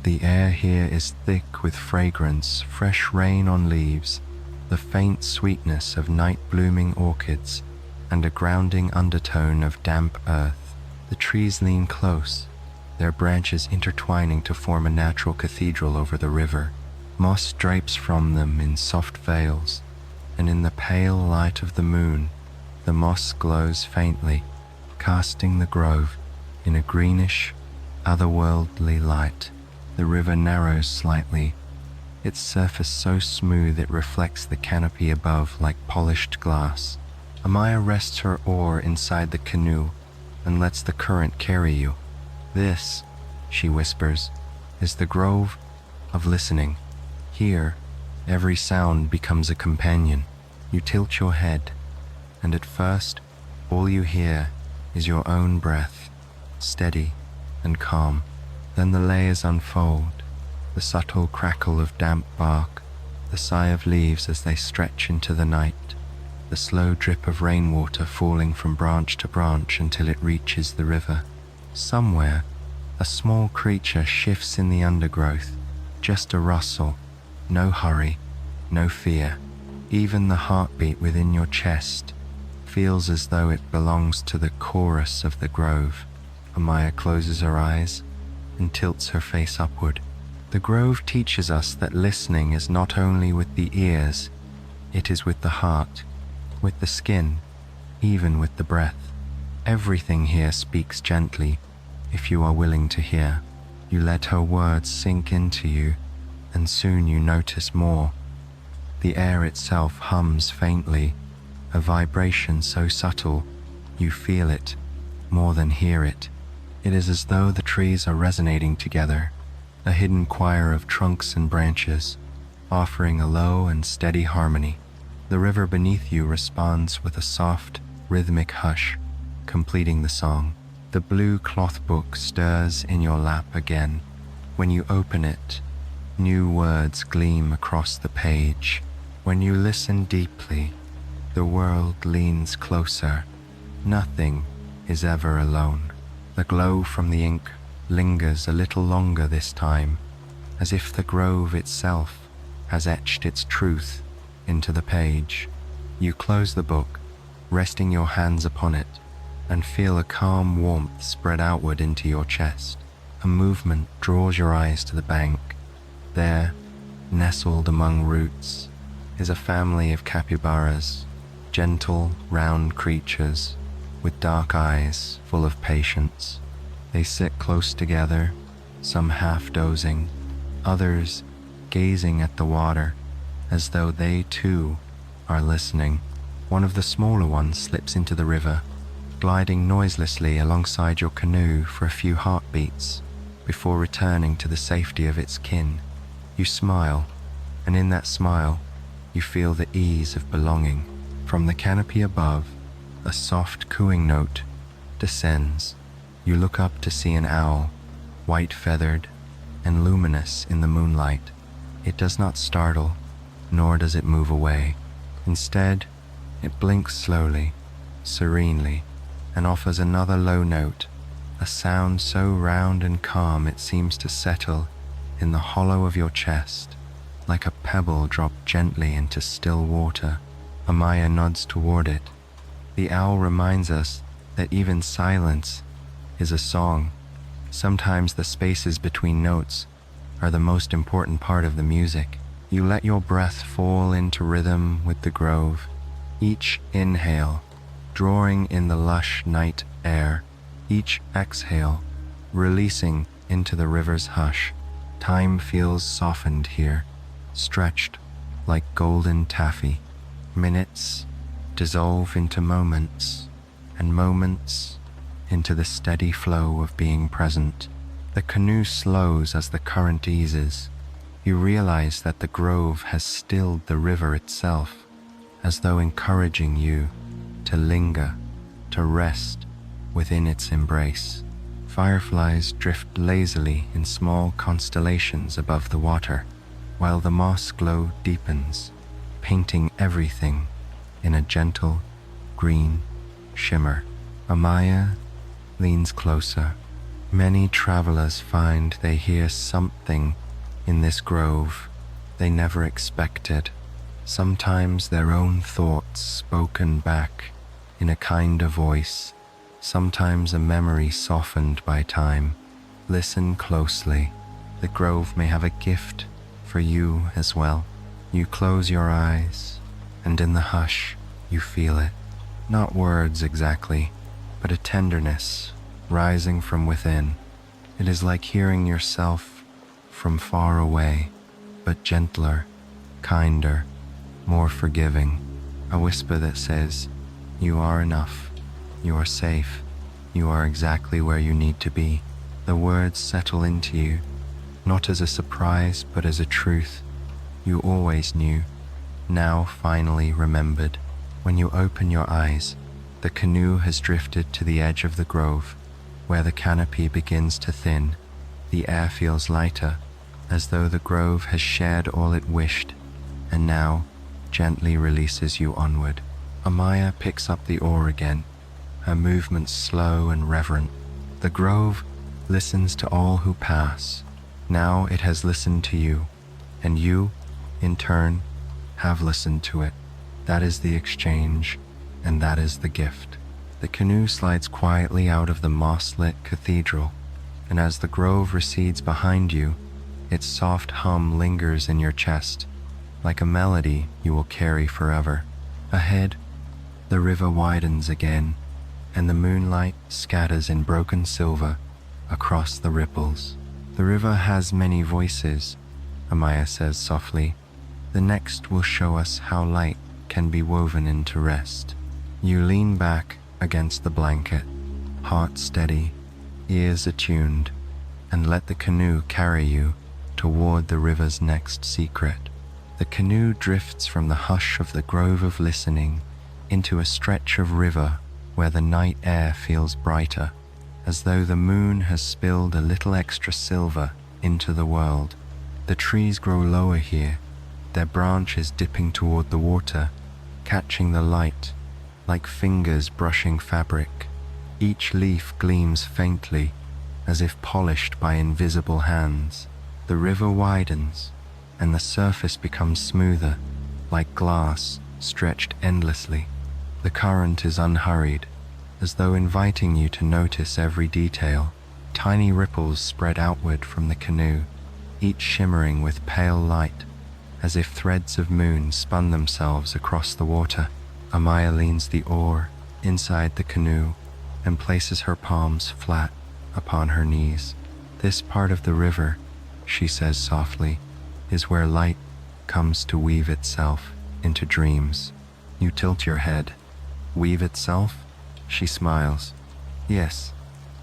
[SPEAKER 1] The air here is thick with fragrance, fresh rain on leaves, the faint sweetness of night-blooming orchids, and a grounding undertone of damp earth. The trees lean close, their branches intertwining to form a natural cathedral over the river. Moss drapes from them in soft veils, and in the pale light of the moon, the moss glows faintly, casting the grove in a greenish, otherworldly light. The river narrows slightly, its surface so smooth it reflects the canopy above like polished glass. Amaya rests her oar inside the canoe and lets the current carry you. This, she whispers, is the grove of listening. Here, every sound becomes a companion. You tilt your head, and at first, all you hear is your own breath, steady and calm. Then the layers unfold, the subtle crackle of damp bark, the sigh of leaves as they stretch into the night, the slow drip of rainwater falling from branch to branch until it reaches the river. Somewhere, a small creature shifts in the undergrowth, just a rustle, no hurry, no fear. Even the heartbeat within your chest feels as though it belongs to the chorus of the grove. Amaya closes her eyes and tilts her face upward. The grove teaches us that listening is not only with the ears, it is with the heart, with the skin, even with the breath. Everything here speaks gently if you are willing to hear. You let her words sink into you, and soon you notice more. The air itself hums faintly, a vibration so subtle you feel it more than hear it. It is as though the trees are resonating together, a hidden choir of trunks and branches, offering a low and steady harmony. The river beneath you responds with a soft, rhythmic hush, completing the song. The blue cloth book stirs in your lap again. When you open it, new words gleam across the page. When you listen deeply, the world leans closer. Nothing is ever alone. The glow from the ink lingers a little longer this time, as if the grove itself has etched its truth into the page. You close the book, resting your hands upon it, and feel a calm warmth spread outward into your chest. A movement draws your eyes to the bank. There, nestled among roots, is a family of capybaras, gentle, round creatures with dark eyes full of patience. They sit close together, some half dozing, others gazing at the water as though they too are listening. One of the smaller ones slips into the river, gliding noiselessly alongside your canoe for a few heartbeats before returning to the safety of its kin. You smile, and in that smile, you feel the ease of belonging. From the canopy above, a soft cooing note descends. You look up to see an owl, white-feathered and luminous in the moonlight. It does not startle, nor does it move away. Instead, it blinks slowly, serenely, and offers another low note, a sound so round and calm it seems to settle in the hollow of your chest, like a pebble dropped gently into still water. Amaya nods toward it. The owl reminds us that even silence is a song. Sometimes the spaces between notes are the most important part of the music. You let your breath fall into rhythm with the grove, each inhale drawing in the lush night air, each exhale releasing into the river's hush. Time feels softened here, stretched like golden taffy. Minutes dissolve into moments, and moments into the steady flow of being present. The canoe slows as the current eases. You realize that the grove has stilled the river itself, as though encouraging you to linger, to rest within its embrace. Fireflies drift lazily in small constellations above the water, while the moss glow deepens, painting everything in a gentle green shimmer. Amaya leans closer. Many travelers find they hear something in this grove they never expected. Sometimes their own thoughts spoken back in a kinder voice, sometimes a memory softened by time. Listen closely. The grove may have a gift for you as well. You close your eyes, and in the hush, you feel it. Not words exactly, but a tenderness rising from within. It is like hearing yourself from far away, but gentler, kinder, more forgiving. A whisper that says, "You are enough. You are safe. You are exactly where you need to be." The words settle into you, not as a surprise, but as a truth you always knew, now finally remembered. When you open your eyes, the canoe has drifted to the edge of the grove, where the canopy begins to thin. The air feels lighter, as though the grove has shared all it wished, and now gently releases you onward. Amaya picks up the oar again, her movements slow and reverent. The grove listens to all who pass. Now it has listened to you, and you, in turn, have listened to it. That is the exchange, and that is the gift. The canoe slides quietly out of the moss-lit cathedral, and as the grove recedes behind you, its soft hum lingers in your chest, like a melody you will carry forever. Ahead, the river widens again, and the moonlight scatters in broken silver across the ripples. The river has many voices, Amaya says softly. The next will show us how light can be woven into rest. You lean back against the blanket, heart steady, ears attuned, and let the canoe carry you toward the river's next secret. The canoe drifts from the hush of the grove of listening into a stretch of river where the night air feels brighter, as though the moon has spilled a little extra silver into the world. The trees grow lower here, their branches dipping toward the water, catching the light like fingers brushing fabric. Each leaf gleams faintly, as if polished by invisible hands. The river widens, and the surface becomes smoother, like glass stretched endlessly. The current is unhurried, as though inviting you to notice every detail. Tiny ripples spread outward from the canoe, each shimmering with pale light, as if threads of moon spun themselves across the water. Amaya leans the oar inside the canoe and places her palms flat upon her knees. This part of the river, she says softly, is where light comes to weave itself into dreams. You tilt your head. Weave itself? She smiles. Yes,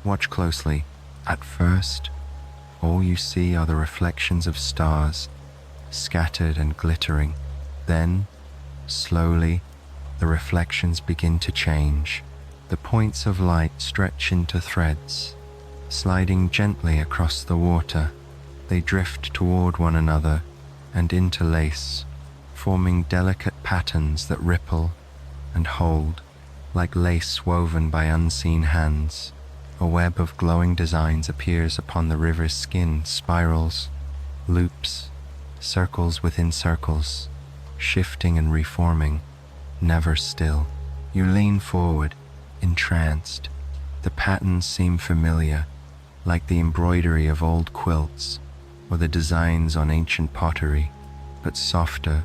[SPEAKER 1] watch closely. At first, all you see are the reflections of stars, scattered and glittering. Then, slowly, the reflections begin to change. The points of light stretch into threads, sliding gently across the water. They drift toward one another and interlace, forming delicate patterns that ripple and hold, like lace woven by unseen hands. A web of glowing designs appears upon the river's skin, spirals, loops, circles within circles, shifting and reforming, never still. You lean forward, entranced. The patterns seem familiar, like the embroidery of old quilts or the designs on ancient pottery, but softer,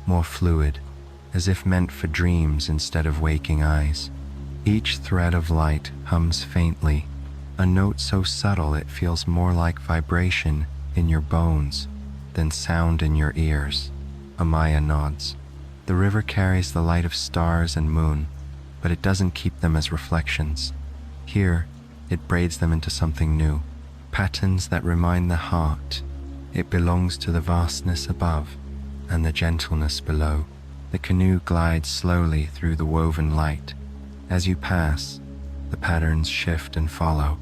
[SPEAKER 1] more fluid, as if meant for dreams instead of waking eyes. Each thread of light hums faintly, a note so subtle it feels more like vibration in your bones than sound in your ears. Amaya nods. The river carries the light of stars and moon, but it doesn't keep them as reflections. Here, it braids them into something new, patterns that remind the heart it belongs to the vastness above and the gentleness below. The canoe glides slowly through the woven light. As you pass, the patterns shift and follow,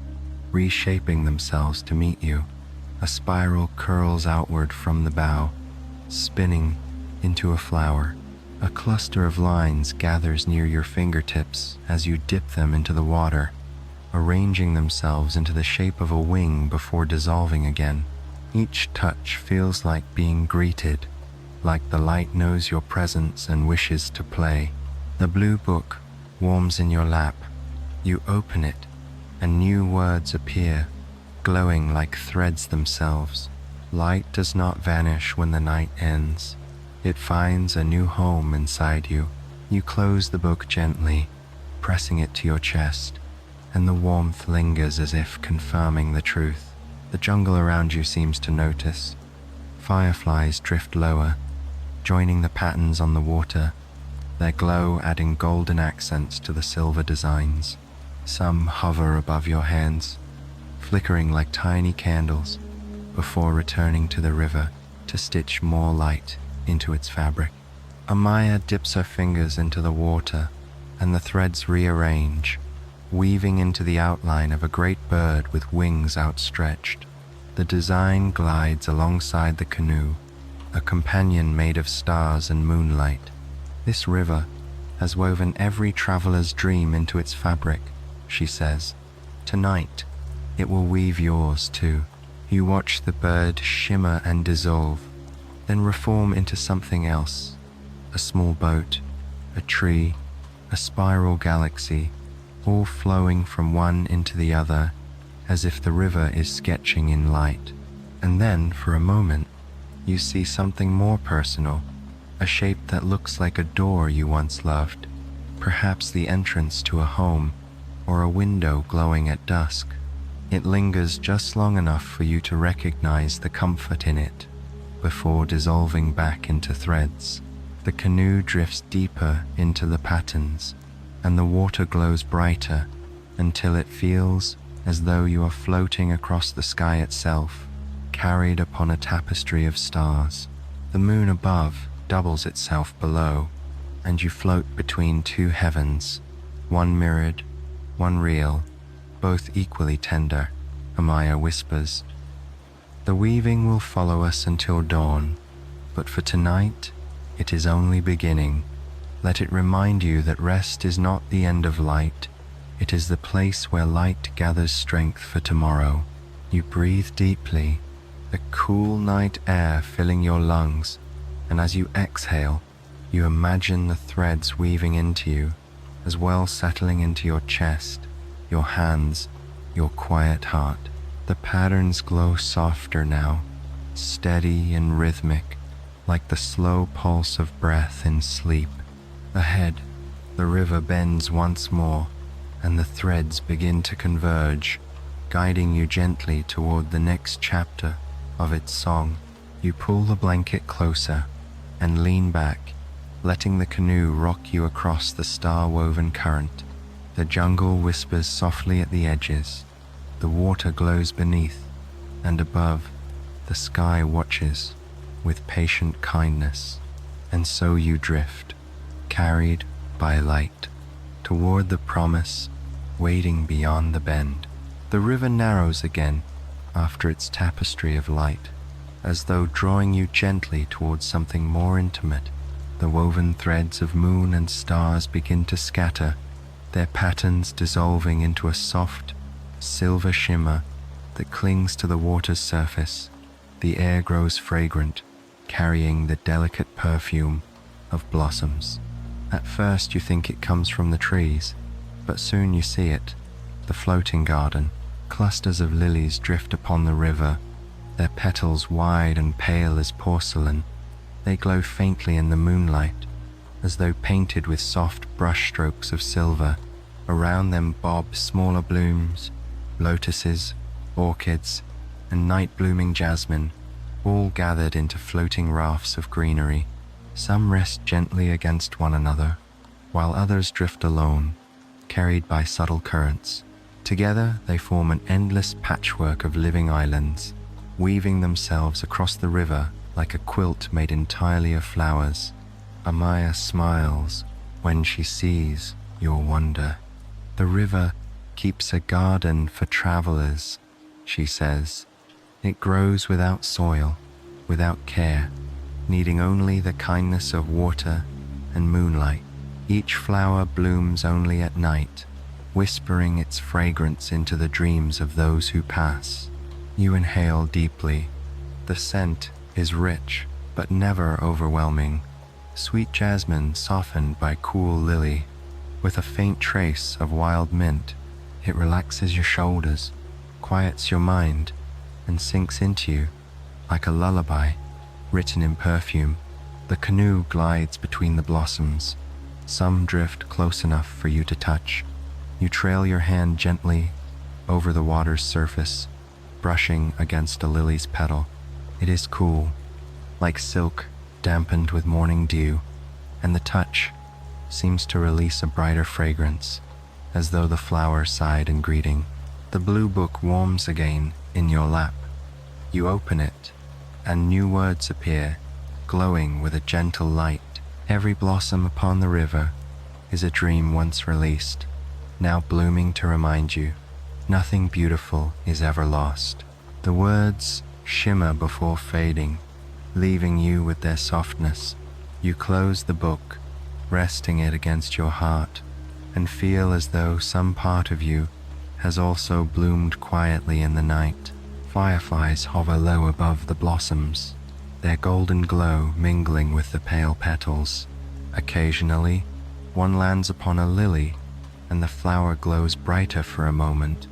[SPEAKER 1] reshaping themselves to meet you. A spiral curls outward from the bow, spinning into a flower. A cluster of lines gathers near your fingertips as you dip them into the water, arranging themselves into the shape of a wing before dissolving again. Each touch feels like being greeted, like the light knows your presence and wishes to play. The blue book warms in your lap. You open it, and new words appear, glowing like threads themselves. Light does not vanish when the night ends. It finds a new home inside you. You close the book gently, pressing it to your chest, and the warmth lingers as if confirming the truth. The jungle around you seems to notice. Fireflies drift lower, joining the patterns on the water, their glow adding golden accents to the silver designs. Some hover above your hands, flickering like tiny candles, before returning to the river to stitch more light into its fabric. Amaya dips her fingers into the water, and the threads rearrange, weaving into the outline of a great bird with wings outstretched. The design glides alongside the canoe, a companion made of stars and moonlight. This river has woven every traveler's dream into its fabric, she says. Tonight, it will weave yours too. You watch the bird shimmer and dissolve, then reform into something else. A small boat, a tree, a spiral galaxy, all flowing from one into the other as if the river is sketching in light. And then, for a moment, you see something more personal, a shape that looks like a door you once loved, perhaps the entrance to a home or a window glowing at dusk. It lingers just long enough for you to recognize the comfort in it before dissolving back into threads. The canoe drifts deeper into the patterns, and the water glows brighter until it feels as though you are floating across the sky itself, carried upon a tapestry of stars. The moon above doubles itself below, and you float between two heavens, one mirrored, one real, both equally tender, Amaya whispers. The weaving will follow us until dawn, but for tonight, it is only beginning. Let it remind you that rest is not the end of light. It is the place where light gathers strength for tomorrow. You breathe deeply, the cool night air filling your lungs, and as you exhale, you imagine the threads weaving into you, as well settling into your chest, your hands, your quiet heart. The patterns glow softer now, steady and rhythmic, like the slow pulse of breath in sleep. Ahead, the river bends once more, and the threads begin to converge, guiding you gently toward the next chapter of its song. You pull the blanket closer and lean back, letting the canoe rock you across the star-woven current. The jungle whispers softly at the edges, the water glows beneath, and above, the sky watches with patient kindness. And so you drift, carried by light, toward the promise waiting beyond the bend. The river narrows again after its tapestry of light, as though drawing you gently towards something more intimate. The woven threads of moon and stars begin to scatter, their patterns dissolving into a soft, silver shimmer that clings to the water's surface. The air grows fragrant, carrying the delicate perfume of blossoms. At first you think it comes from the trees, but soon you see it, the floating garden. Clusters of lilies drift upon the river, their petals wide and pale as porcelain. They glow faintly in the moonlight, as though painted with soft brushstrokes of silver. Around them bob smaller blooms, lotuses, orchids, and night-blooming jasmine, all gathered into floating rafts of greenery. Some rest gently against one another, while others drift alone, carried by subtle currents. Together they form an endless patchwork of living islands, weaving themselves across the river like a quilt made entirely of flowers. Amaya smiles when she sees your wonder. The river keeps a garden for travelers, she says. It grows without soil, without care, needing only the kindness of water and moonlight. Each flower blooms only at night, whispering its fragrance into the dreams of those who pass. You inhale deeply. The scent is rich, but never overwhelming. Sweet jasmine softened by cool lily, with a faint trace of wild mint. It relaxes your shoulders, quiets your mind, and sinks into you like a lullaby written in perfume. The canoe glides between the blossoms. Some drift close enough for you to touch. You trail your hand gently over the water's surface, brushing against a lily's petal. It is cool, like silk dampened with morning dew, and the touch seems to release a brighter fragrance, as though the flower sighed in greeting. The blue book warms again in your lap. You open it, and new words appear, glowing with a gentle light. Every blossom upon the river is a dream once released, now blooming to remind you nothing beautiful is ever lost. The words shimmer before fading, leaving you with their softness. You close the book, resting it against your heart, and feel as though some part of you has also bloomed quietly in the night. Fireflies hover low above the blossoms, their golden glow mingling with the pale petals. Occasionally, one lands upon a lily, and the flower glows brighter for a moment,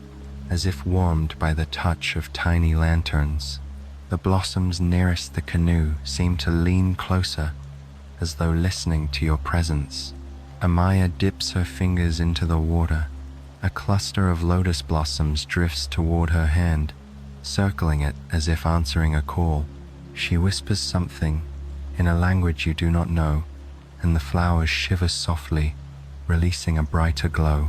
[SPEAKER 1] as if warmed by the touch of tiny lanterns. The blossoms nearest the canoe seem to lean closer, as though listening to your presence. Amaya dips her fingers into the water. A cluster of lotus blossoms drifts toward her hand, circling it as if answering a call. She whispers something in a language you do not know, and the flowers shiver softly, releasing a brighter glow.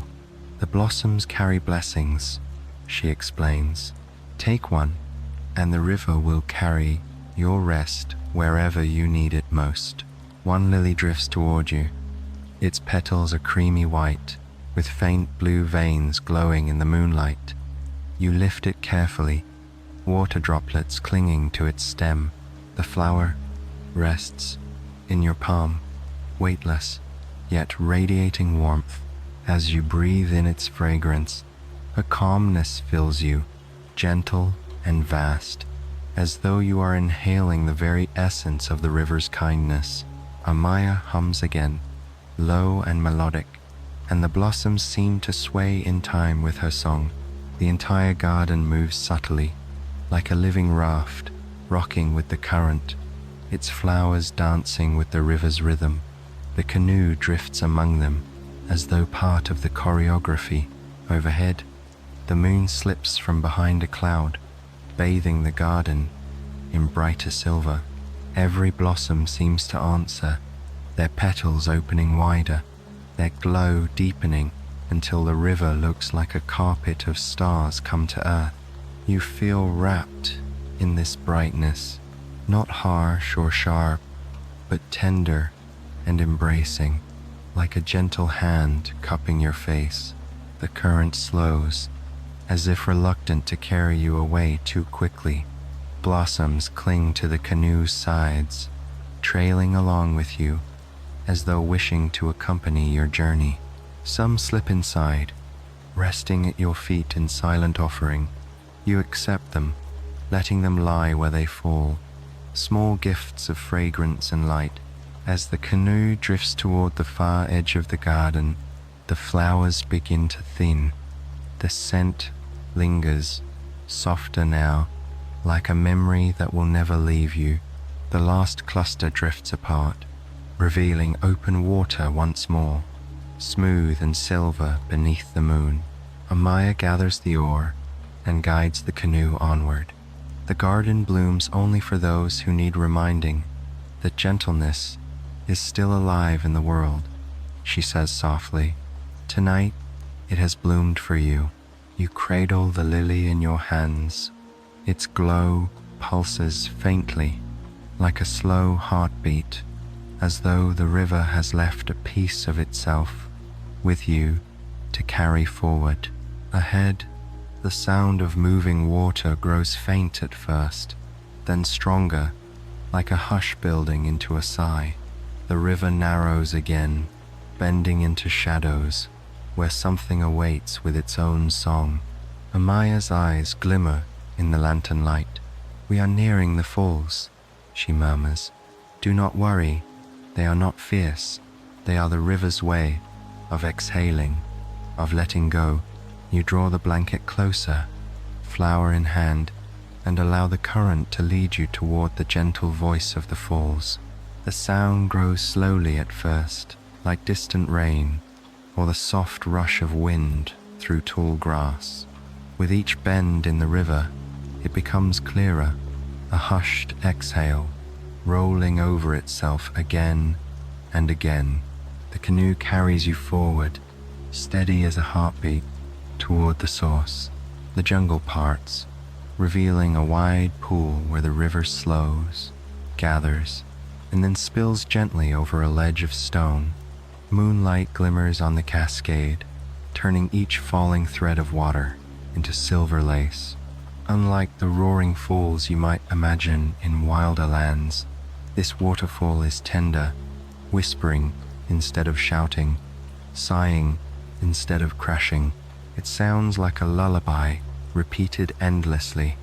[SPEAKER 1] The blossoms carry blessings, she explains. Take one, and the river will carry your rest wherever you need it most. One lily drifts toward you. Its petals are creamy white, with faint blue veins glowing in the moonlight. You lift it carefully, water droplets clinging to its stem. The flower rests in your palm, weightless, yet radiating warmth. As you breathe in its fragrance, a calmness fills you, gentle and vast, as though you are inhaling the very essence of the river's kindness. Amaya hums again, low and melodic, and the blossoms seem to sway in time with her song. The entire garden moves subtly, like a living raft, rocking with the current, its flowers dancing with the river's rhythm. The canoe drifts among them, as though part of the choreography. Overhead, the moon slips from behind a cloud, bathing the garden in brighter silver. Every blossom seems to answer, their petals opening wider, their glow deepening until the river looks like a carpet of stars come to earth. You feel wrapped in this brightness, not harsh or sharp, but tender and embracing, like a gentle hand cupping your face. The current slows, as if reluctant to carry you away too quickly. Blossoms cling to the canoe's sides, trailing along with you, as though wishing to accompany your journey. Some slip inside, resting at your feet in silent offering. You accept them, letting them lie where they fall, small gifts of fragrance and light. As the canoe drifts toward the far edge of the garden, the flowers begin to thin. The scent lingers, softer now, like a memory that will never leave you. The last cluster drifts apart, revealing open water once more, smooth and silver beneath the moon. Amaya gathers the oar and guides the canoe onward. The garden blooms only for those who need reminding that gentleness is still alive in the world, she says softly. Tonight, it has bloomed for you. You cradle the lily in your hands. Its glow pulses faintly, like a slow heartbeat, as though the river has left a piece of itself with you to carry forward. Ahead, the sound of moving water grows faint at first, then stronger, like a hush building into a sigh. The river narrows again, bending into shadows, where something awaits with its own song. Amaya's eyes glimmer in the lantern light. We are nearing the falls, she murmurs. Do not worry, they are not fierce. They are the river's way of exhaling, of letting go. You draw the blanket closer, flower in hand, and allow the current to lead you toward the gentle voice of the falls. The sound grows slowly at first, like distant rain, or the soft rush of wind through tall grass. With each bend in the river, it becomes clearer, a hushed exhale, rolling over itself again and again. The canoe carries you forward, steady as a heartbeat, toward the source. The jungle parts, revealing a wide pool where the river slows, gathers, and then spills gently over a ledge of stone. Moonlight glimmers on the cascade, turning each falling thread of water into silver lace. Unlike the roaring falls you might imagine in wilder lands, this waterfall is tender, whispering instead of shouting, sighing instead of crashing. It sounds like a lullaby, repeated endlessly,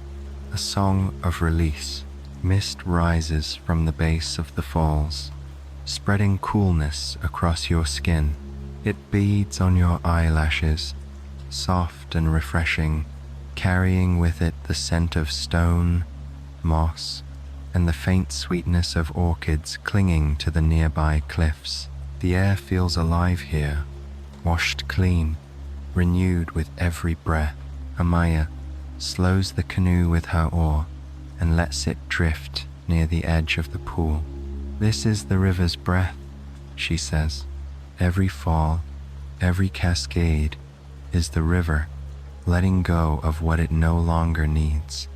[SPEAKER 1] a song of release. Mist rises from the base of the falls, spreading coolness across your skin. It beads on your eyelashes, soft and refreshing, carrying with it the scent of stone, moss, and the faint sweetness of orchids clinging to the nearby cliffs. The air feels alive here, washed clean, renewed with every breath. Amaya slows the canoe with her oar and lets it drift near the edge of the pool. "This is the river's breath," she says. "Every fall, every cascade is the river letting go of what it no longer needs.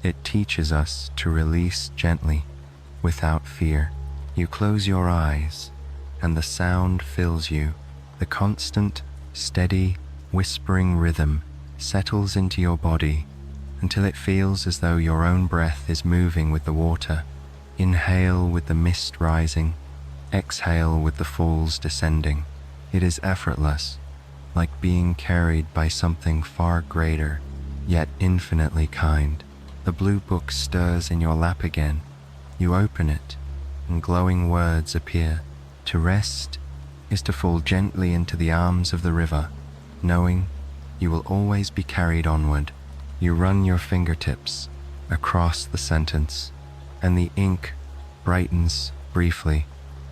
[SPEAKER 1] It teaches us to release gently, without fear." You close your eyes, and the sound fills you. The constant, steady, whispering rhythm settles into your body until it feels as though your own breath is moving with the water. Inhale with the mist rising, exhale with the falls descending. It is effortless, like being carried by something far greater, yet infinitely kind. The blue book stirs in your lap again. You open it, and glowing words appear. To rest is to fall gently into the arms of the river, knowing you will always be carried onward. You run your fingertips across the sentence, and the ink brightens briefly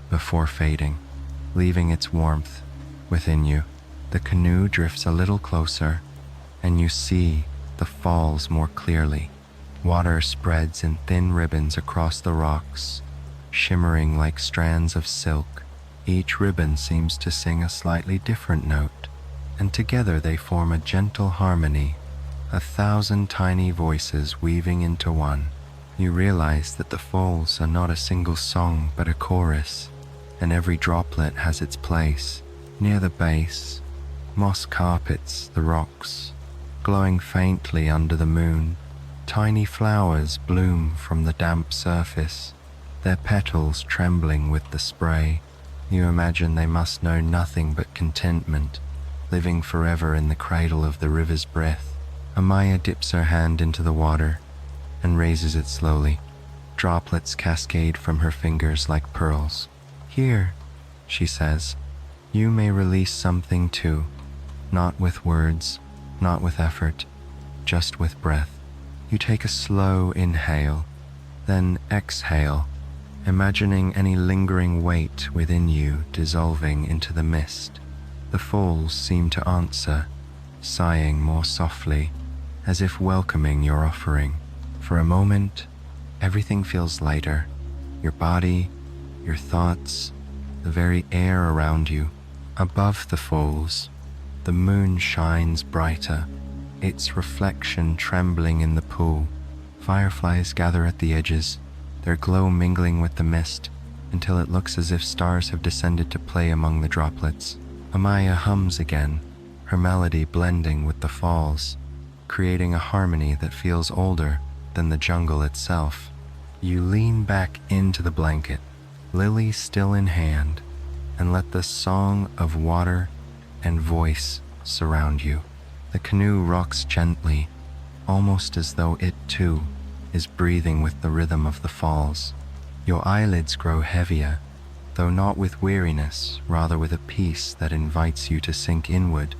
[SPEAKER 1] before fading, leaving its warmth within you. The canoe drifts a little closer, and you see the falls more clearly. Water spreads in thin ribbons across the rocks, shimmering like strands of silk. Each ribbon seems to sing a slightly different note, and together they form a gentle harmony, 1,000 tiny voices weaving into one. You realize that the falls are not a single song but a chorus, and every droplet has its place. Near the base, moss carpets the rocks, glowing faintly under the moon. Tiny flowers bloom from the damp surface, their petals trembling with the spray. You imagine they must know nothing but contentment, living forever in the cradle of the river's breath. Amaya dips her hand into the water and raises it slowly. Droplets cascade from her fingers like pearls. "Here," she says, "you may release something too, not with words, not with effort, just with breath." You take a slow inhale, then exhale, imagining any lingering weight within you dissolving into the mist. The falls seem to answer, sighing more softly, as if welcoming your offering. For a moment, everything feels lighter. Your body, your thoughts, the very air around you. Above the falls, the moon shines brighter, its reflection trembling in the pool. Fireflies gather at the edges, their glow mingling with the mist until it looks as if stars have descended to play among the droplets. Amaya hums again, her melody blending with the falls, creating a harmony that feels older than the jungle itself. You lean back into the blanket, lily still in hand, and let the song of water and voice surround you. The canoe rocks gently, almost as though it too is breathing with the rhythm of the falls. Your eyelids grow heavier, though not with weariness, rather with a peace that invites you to sink inward,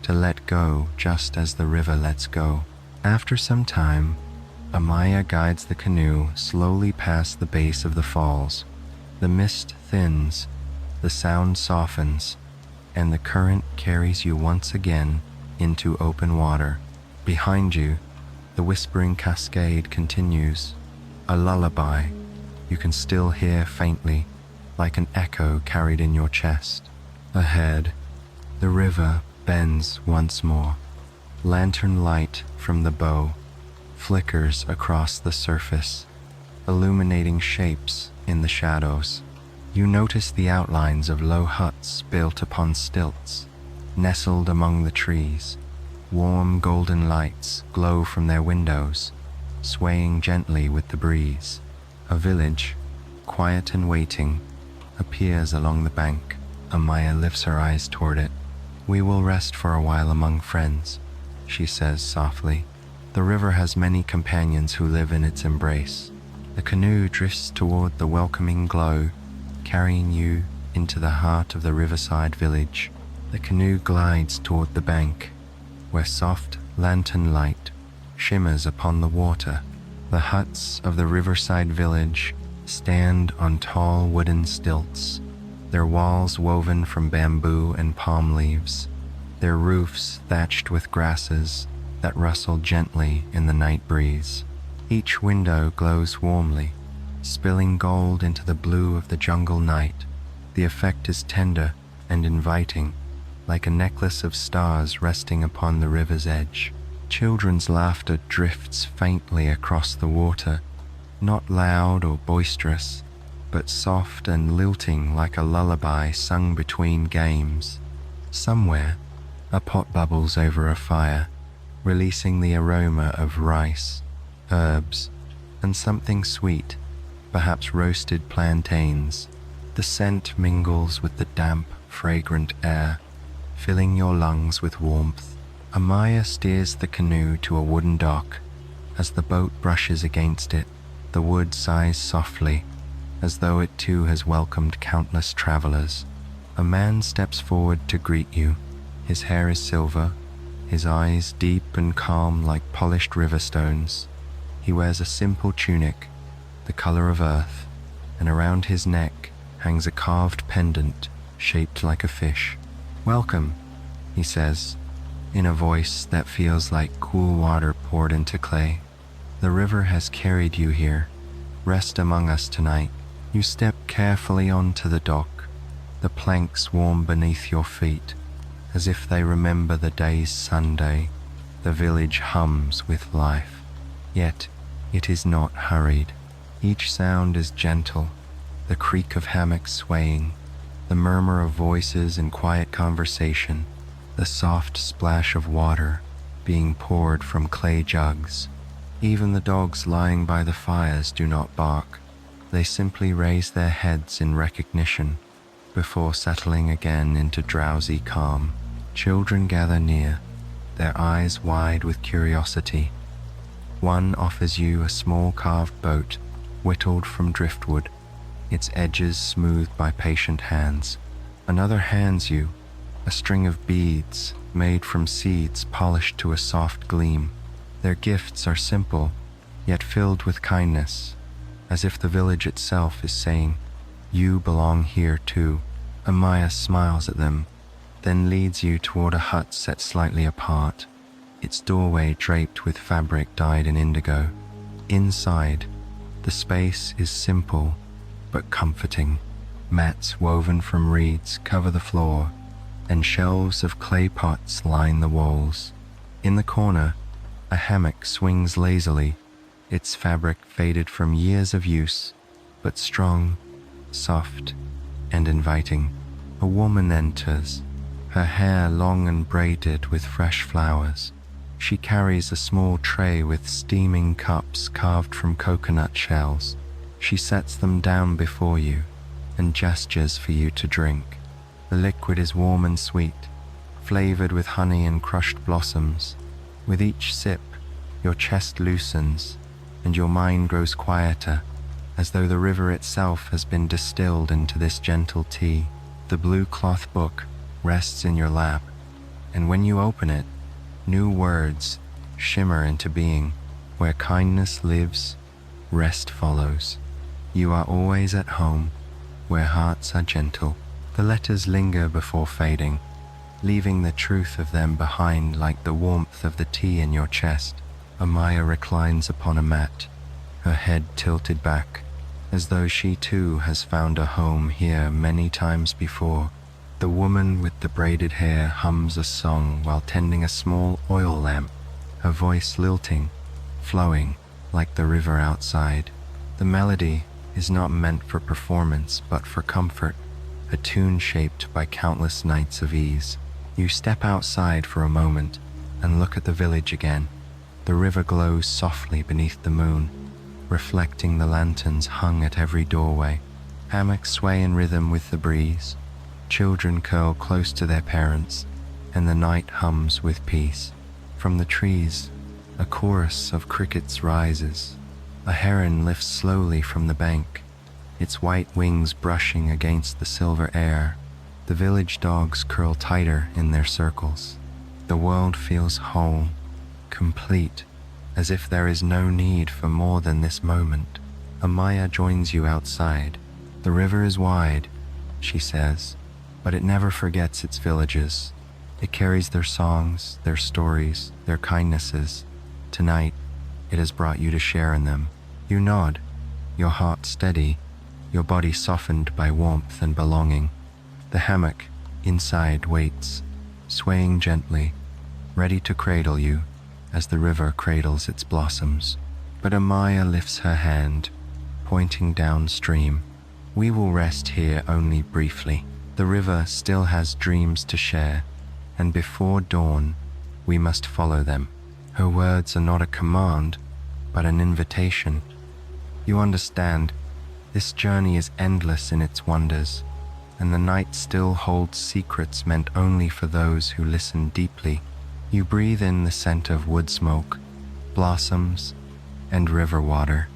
[SPEAKER 1] to let go just as the river lets go. After some time, Amaya guides the canoe slowly past the base of the falls. The mist thins, the sound softens, and the current carries you once again into open water. Behind you, the whispering cascade continues, a lullaby you can still hear faintly, like an echo carried in your chest. Ahead, the river bends once more. Lantern light from the bow flickers across the surface, illuminating shapes in the shadows. You notice the outlines of low huts built upon stilts, nestled among the trees. Warm golden lights glow from their windows, swaying gently with the breeze. A village, quiet and waiting, appears along the bank. Amaya lifts her eyes toward it. "We will rest for a while among friends," she says softly. "The river has many companions who live in its embrace." The canoe drifts toward the welcoming glow, carrying you into the heart of the riverside village. The canoe glides toward the bank, where soft lantern light shimmers upon the water. The huts of the riverside village stand on tall wooden stilts, their walls woven from bamboo and palm leaves, their roofs thatched with grasses that rustle gently in the night breeze. Each window glows warmly, spilling gold into the blue of the jungle night. The effect is tender and inviting, like a necklace of stars resting upon the river's edge. Children's laughter drifts faintly across the water, not loud or boisterous, but soft and lilting like a lullaby sung between games. Somewhere, a pot bubbles over a fire, releasing the aroma of rice, herbs, and something sweet, perhaps roasted plantains. The scent mingles with the damp, fragrant air, filling your lungs with warmth. Amaya steers the canoe to a wooden dock. As the boat brushes against it, the wood sighs softly, as though it too has welcomed countless travelers. A man steps forward to greet you. His hair is silver, his eyes deep and calm like polished river stones. He wears a simple tunic, the color of earth, and around his neck hangs a carved pendant shaped like a fish. "Welcome," he says, in a voice that feels like cool water poured into clay. "The river has carried you here. Rest among us tonight." You step carefully onto the dock, the planks warm beneath your feet, as if they remember the day's Sunday. The village hums with life, yet it is not hurried. Each sound is gentle, the creak of hammocks swaying, the murmur of voices in quiet conversation, the soft splash of water being poured from clay jugs. Even the dogs lying by the fires do not bark. They simply raise their heads in recognition before settling again into drowsy calm. Children gather near, their eyes wide with curiosity. One offers you a small carved boat, whittled from driftwood, its edges smoothed by patient hands. Another hands you a string of beads made from seeds polished to a soft gleam. Their gifts are simple, yet filled with kindness, as if the village itself is saying, "You belong here too." Amaya smiles at them, then leads you toward a hut set slightly apart, its doorway draped with fabric dyed in indigo. Inside, the space is simple but comforting. Mats woven from reeds cover the floor, and shelves of clay pots line the walls. In the corner, a hammock swings lazily, its fabric faded from years of use, but strong, soft, and inviting. A woman enters, her hair long and braided with fresh flowers. She carries a small tray with steaming cups carved from coconut shells. She sets them down before you and gestures for you to drink. The liquid is warm and sweet, flavored with honey and crushed blossoms. With each sip, your chest loosens and your mind grows quieter, as though the river itself has been distilled into this gentle tea. The blue cloth book rests in your lap, and when you open it, new words shimmer into being. Where kindness lives, rest follows. You are always at home, where hearts are gentle. The letters linger before fading, leaving the truth of them behind like the warmth of the tea in your chest. Amaya reclines upon a mat, her head tilted back, as though she too has found a home here many times before. The woman with the braided hair hums a song while tending a small oil lamp, her voice lilting, flowing like the river outside. The melody is not meant for performance but for comfort, a tune shaped by countless nights of ease. You step outside for a moment and look at the village again. The river glows softly beneath the moon, reflecting the lanterns hung at every doorway. Hammocks sway in rhythm with the breeze. Children curl close to their parents, and the night hums with peace. From the trees, a chorus of crickets rises. A heron lifts slowly from the bank, its white wings brushing against the silver air. The village dogs curl tighter in their circles. The world feels whole, complete, as if there is no need for more than this moment. Amaya joins you outside. The river is wide, she says, but it never forgets its villages. It carries their songs, their stories, their kindnesses. Tonight, it has brought you to share in them. You nod, your heart steady, your body softened by warmth and belonging. The hammock inside waits, swaying gently, ready to cradle you as the river cradles its blossoms. But Amaya lifts her hand, pointing downstream. We will rest here only briefly. The river still has dreams to share, and before dawn, we must follow them. Her words are not a command, but an invitation. You understand, this journey is endless in its wonders, and the night still holds secrets meant only for those who listen deeply. You breathe in the scent of wood smoke, blossoms, and river water.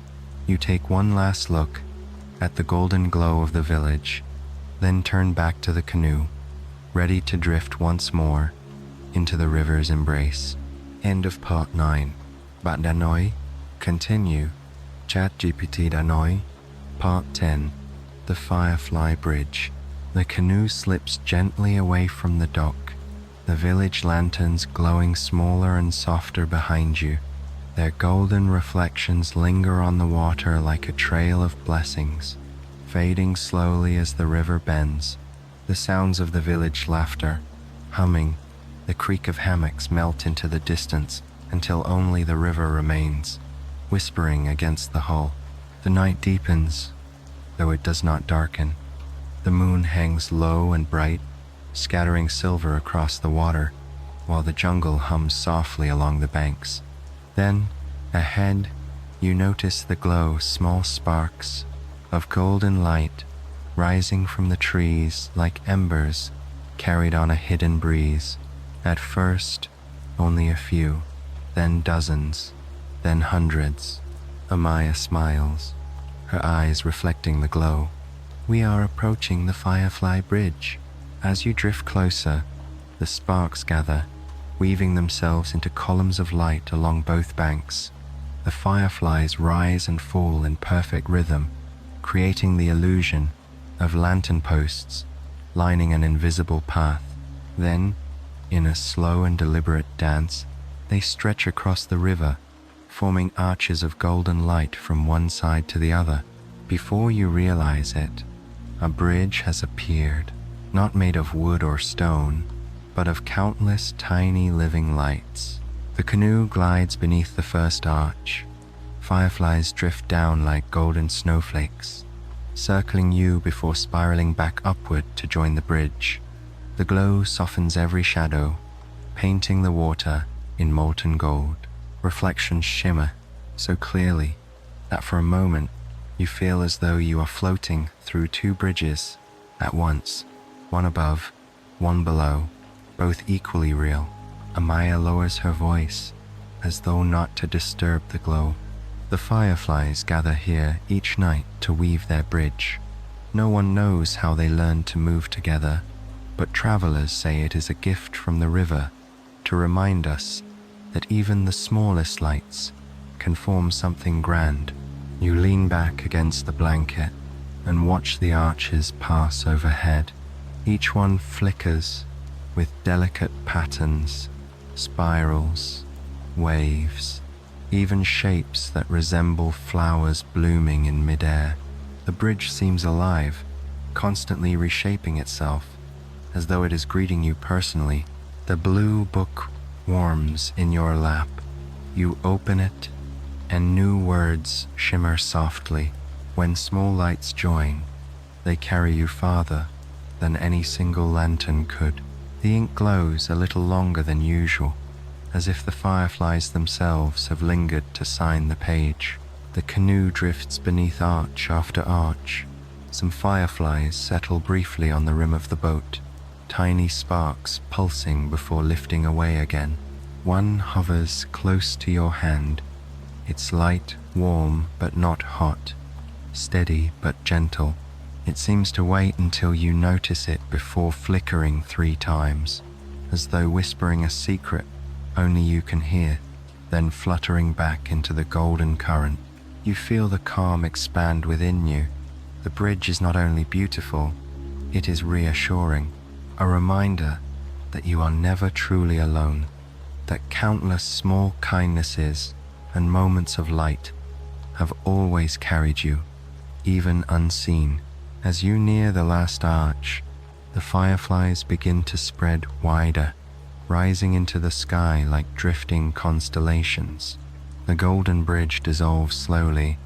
[SPEAKER 1] You take one last look at the golden glow of the village, then turn back to the canoe, ready to drift once more into the river's embrace. End of part 9. Bạn đã nói, continue. ChatGPT đã nói. Part 10. The Firefly Bridge. The canoe slips gently away from the dock, the village lanterns glowing smaller and softer behind you. Their golden reflections linger on the water like a trail of blessings, fading slowly as the river bends. The sounds of the village laughter, humming, the creak of hammocks melt into the distance until only the river remains, whispering against the hull. The night deepens, though it does not darken. The moon hangs low and bright, scattering silver across the water, while the jungle hums softly along the banks. Then, ahead, you notice the glow, small sparks of golden light rising from the trees like embers carried on a hidden breeze. At first, only a few, then dozens, then hundreds. Amaya smiles, her eyes reflecting the glow. We are approaching the Firefly Bridge. As you drift closer, the sparks gather, weaving themselves into columns of light along both banks. The fireflies rise and fall in perfect rhythm, creating the illusion of lantern posts lining an invisible path. Then, in a slow and deliberate dance, they stretch across the river, forming arches of golden light from one side to the other. Before you realize it, a bridge has appeared, not made of wood or stone, but of countless tiny living lights. The canoe glides beneath the first arch. Fireflies drift down like golden snowflakes, circling you before spiraling back upward to join the bridge. The glow softens every shadow, painting the water in molten gold. Reflections shimmer so clearly that for a moment you feel as though you are floating through two bridges at once, one above, one below, both equally real. Amaya lowers her voice, as though not to disturb the glow. The fireflies gather here each night to weave their bridge. No one knows how they learned to move together, but travelers say it is a gift from the river to remind us that even the smallest lights can form something grand. You lean back against the blanket and watch the arches pass overhead. Each one flickers with delicate patterns, spirals, waves, even shapes that resemble flowers blooming in midair. The bridge seems alive, constantly reshaping itself, as though it is greeting you personally. The blue book warms in your lap. You open it, and new words shimmer softly. When small lights join, they carry you farther than any single lantern could. The ink glows a little longer than usual, as if the fireflies themselves have lingered to sign the page. The canoe drifts beneath arch after arch. Some fireflies settle briefly on the rim of the boat, tiny sparks pulsing before lifting away again. One hovers close to your hand, its light warm but not hot, steady but gentle. It seems to wait until you notice it before flickering 3 times, as though whispering a secret only you can hear, then fluttering back into the golden current. You feel the calm expand within you. The bridge is not only beautiful, it is reassuring, a reminder that you are never truly alone, that countless small kindnesses and moments of light have always carried you, even unseen. As you near the last arch, the fireflies begin to spread wider, rising into the sky like drifting constellations. The golden bridge dissolves slowly,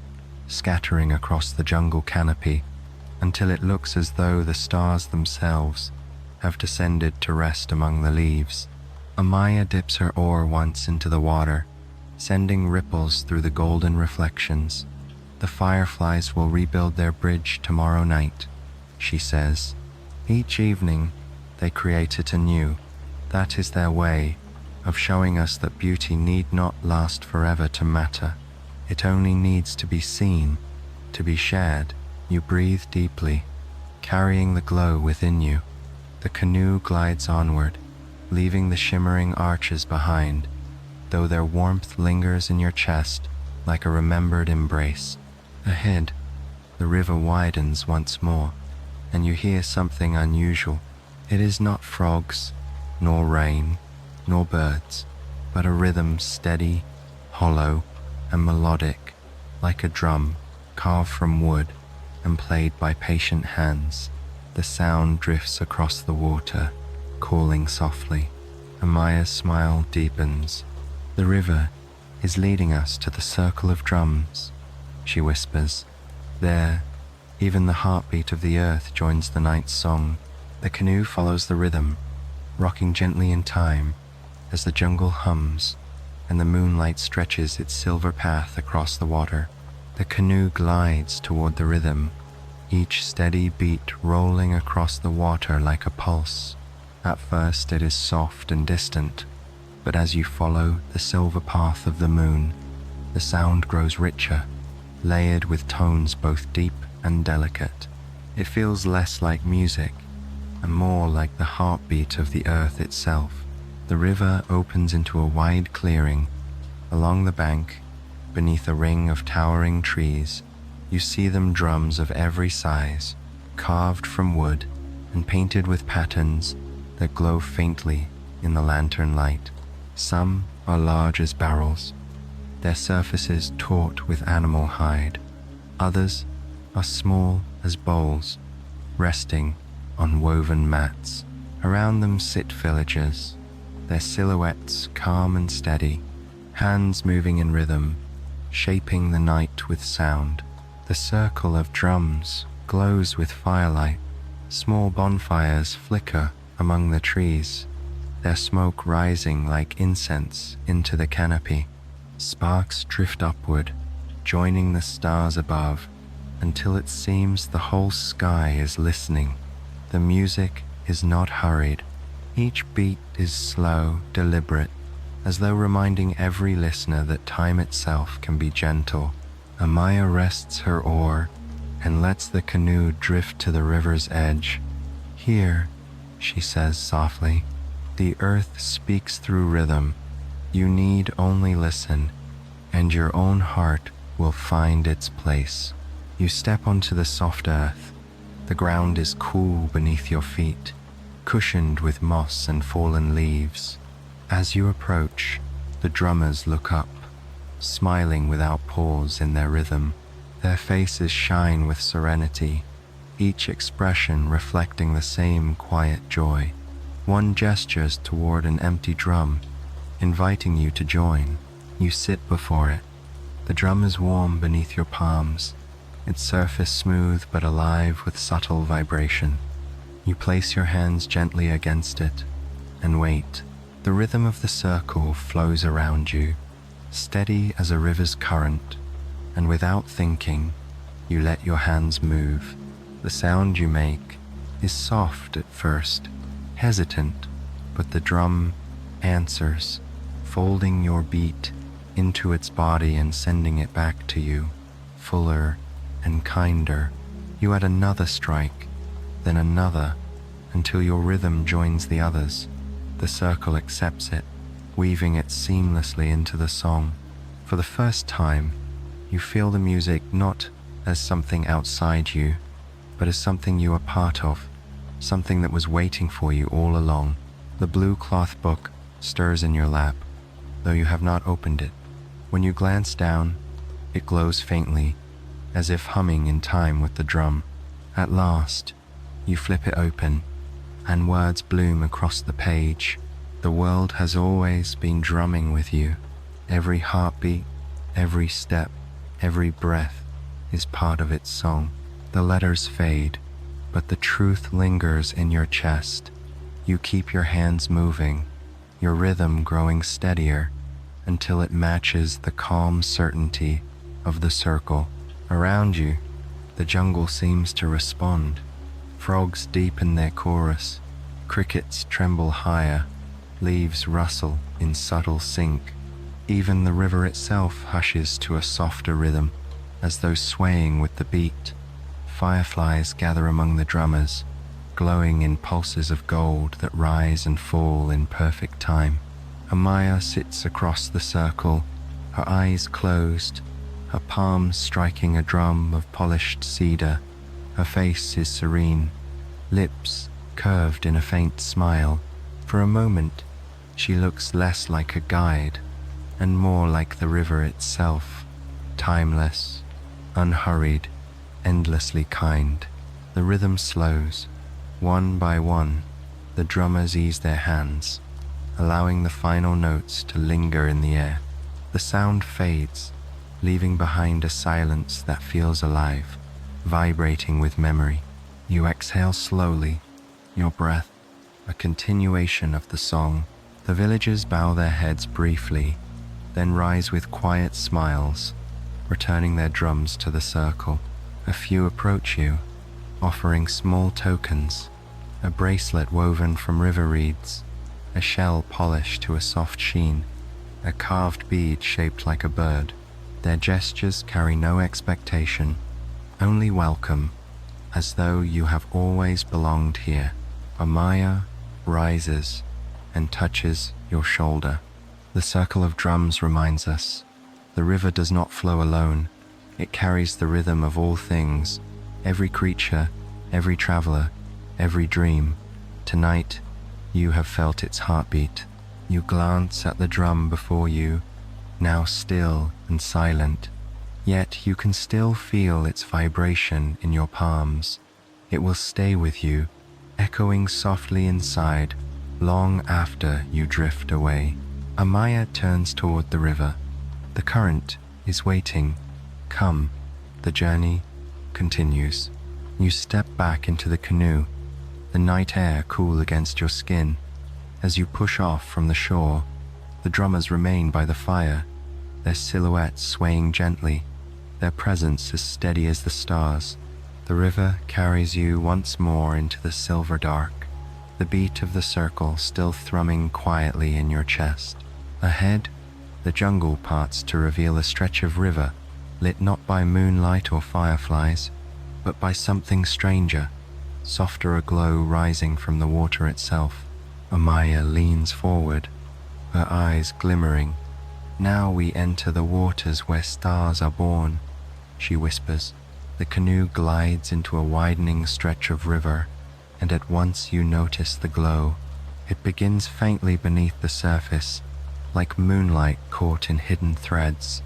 [SPEAKER 1] scattering across the jungle canopy until it looks as though the stars themselves have descended to rest among the leaves. Amaya dips her oar once into the water, sending ripples through the golden reflections. The fireflies will rebuild their bridge tomorrow night, she says. Each evening, they create it anew. That is their way of showing us that beauty need not last forever to matter. It only needs to be seen, to be shared. You breathe deeply, carrying the glow within you. The canoe glides onward, leaving the shimmering arches behind, though their warmth lingers in your chest like a remembered embrace. Ahead, the river widens once more, and you hear something unusual. It is not frogs, nor rain, nor birds, but a rhythm steady, hollow, and melodic, like a drum carved from wood and played by patient hands. The sound drifts across the water, calling softly. Amaya's smile deepens. The river is leading us to the circle of drums, she whispers. There, even the heartbeat of the earth joins the night's song. The canoe follows the rhythm, rocking gently in time as the jungle hums and the moonlight stretches its silver path across the water. The canoe glides toward the rhythm, each steady beat rolling across the water like a pulse. At first it is soft and distant, but as you follow the silver path of the moon, the sound grows richer, layered with tones both deep and delicate. It feels less like music and more like the heartbeat of the earth itself. The river opens into a wide clearing. Along the bank, beneath a ring of towering trees, you see them drums of every size, carved from wood and painted with patterns that glow faintly in the lantern light. Some are large as barrels, their surfaces taut with animal hide. Others are small as bowls, resting on woven mats. Around them sit villagers, their silhouettes calm and steady, hands moving in rhythm, shaping the night with sound. The circle of drums glows with firelight. Small bonfires flicker among the trees, their smoke rising like incense into the canopy. Sparks drift upward, joining the stars above, until it seems the whole sky is listening. The music is not hurried. Each beat is slow, deliberate, as though reminding every listener that time itself can be gentle. Amaya rests her oar and lets the canoe drift to the river's edge. Here, she says softly, the earth speaks through rhythm. You need only listen, and your own heart will find its place. You step onto the soft earth. The ground is cool beneath your feet, cushioned with moss and fallen leaves. As you approach, the drummers look up, smiling without pause in their rhythm. Their faces shine with serenity, each expression reflecting the same quiet joy. One gestures toward an empty drum, inviting you to join. You sit before it. The drum is warm beneath your palms, its surface smooth but alive with subtle vibration. You place your hands gently against it and wait. The rhythm of the circle flows around you, steady as a river's current, and without thinking, you let your hands move. The sound you make is soft at first, hesitant, but the drum answers, folding your beat into its body and sending it back to you, fuller and kinder. You add another strike, then another, until your rhythm joins the others. The circle accepts it, weaving it seamlessly into the song. For the first time, you feel the music not as something outside you, but as something you are part of, something that was waiting for you all along. The blue cloth book stirs in your lap, though you have not opened it. When you glance down, it glows faintly, as if humming in time with the drum. At last, you flip it open, and words bloom across the page. The world has always been drumming with you. Every heartbeat, every step, every breath is part of its song. The letters fade, but the truth lingers in your chest. You keep your hands moving, your rhythm growing steadier, until it matches the calm certainty of the circle. Around you, the jungle seems to respond. Frogs deepen their chorus, crickets tremble higher, leaves rustle in subtle sync. Even the river itself hushes to a softer rhythm, as though swaying with the beat. Fireflies gather among the drummers, glowing in pulses of gold that rise and fall in perfect time. Amaya sits across the circle, her eyes closed, her palms striking a drum of polished cedar. Her face is serene, lips curved in a faint smile. For a moment, she looks less like a guide and more like the river itself, timeless, unhurried, endlessly kind. The rhythm slows. One by one, the drummers ease their hands, allowing the final notes to linger in the air. The sound fades, leaving behind a silence that feels alive, vibrating with memory. You exhale slowly, your breath a continuation of the song. The villagers bow their heads briefly, then rise with quiet smiles, returning their drums to the circle. A few approach you, offering small tokens, a bracelet woven from river reeds, a shell polished to a soft sheen, a carved bead shaped like a bird. Their gestures carry no expectation, only welcome, as though you have always belonged here. Amaya rises and touches your shoulder. The circle of drums reminds us, the river does not flow alone. It carries the rhythm of all things, every creature, every traveler, every dream. Tonight, you have felt its heartbeat. You glance at the drum before you, now still and silent, yet you can still feel its vibration in your palms. It will stay with you, echoing softly inside, long after you drift away. Amaya turns toward the river. The current is waiting. Come, the journey continues. You step back into the canoe, the night air cool against your skin. As you push off from the shore, the drummers remain by the fire, their silhouettes swaying gently, their presence as steady as the stars. The river carries you once more into the silver dark, the beat of the circle still thrumming quietly in your chest. Ahead, the jungle parts to reveal a stretch of river, lit not by moonlight or fireflies, but by something stranger, softer aglow rising from the water itself. Amaya leans forward, her eyes glimmering. Now we enter the waters where stars are born, she whispers. The canoe glides into a widening stretch of river, and at once you notice the glow. It begins faintly beneath the surface, like moonlight caught in hidden threads,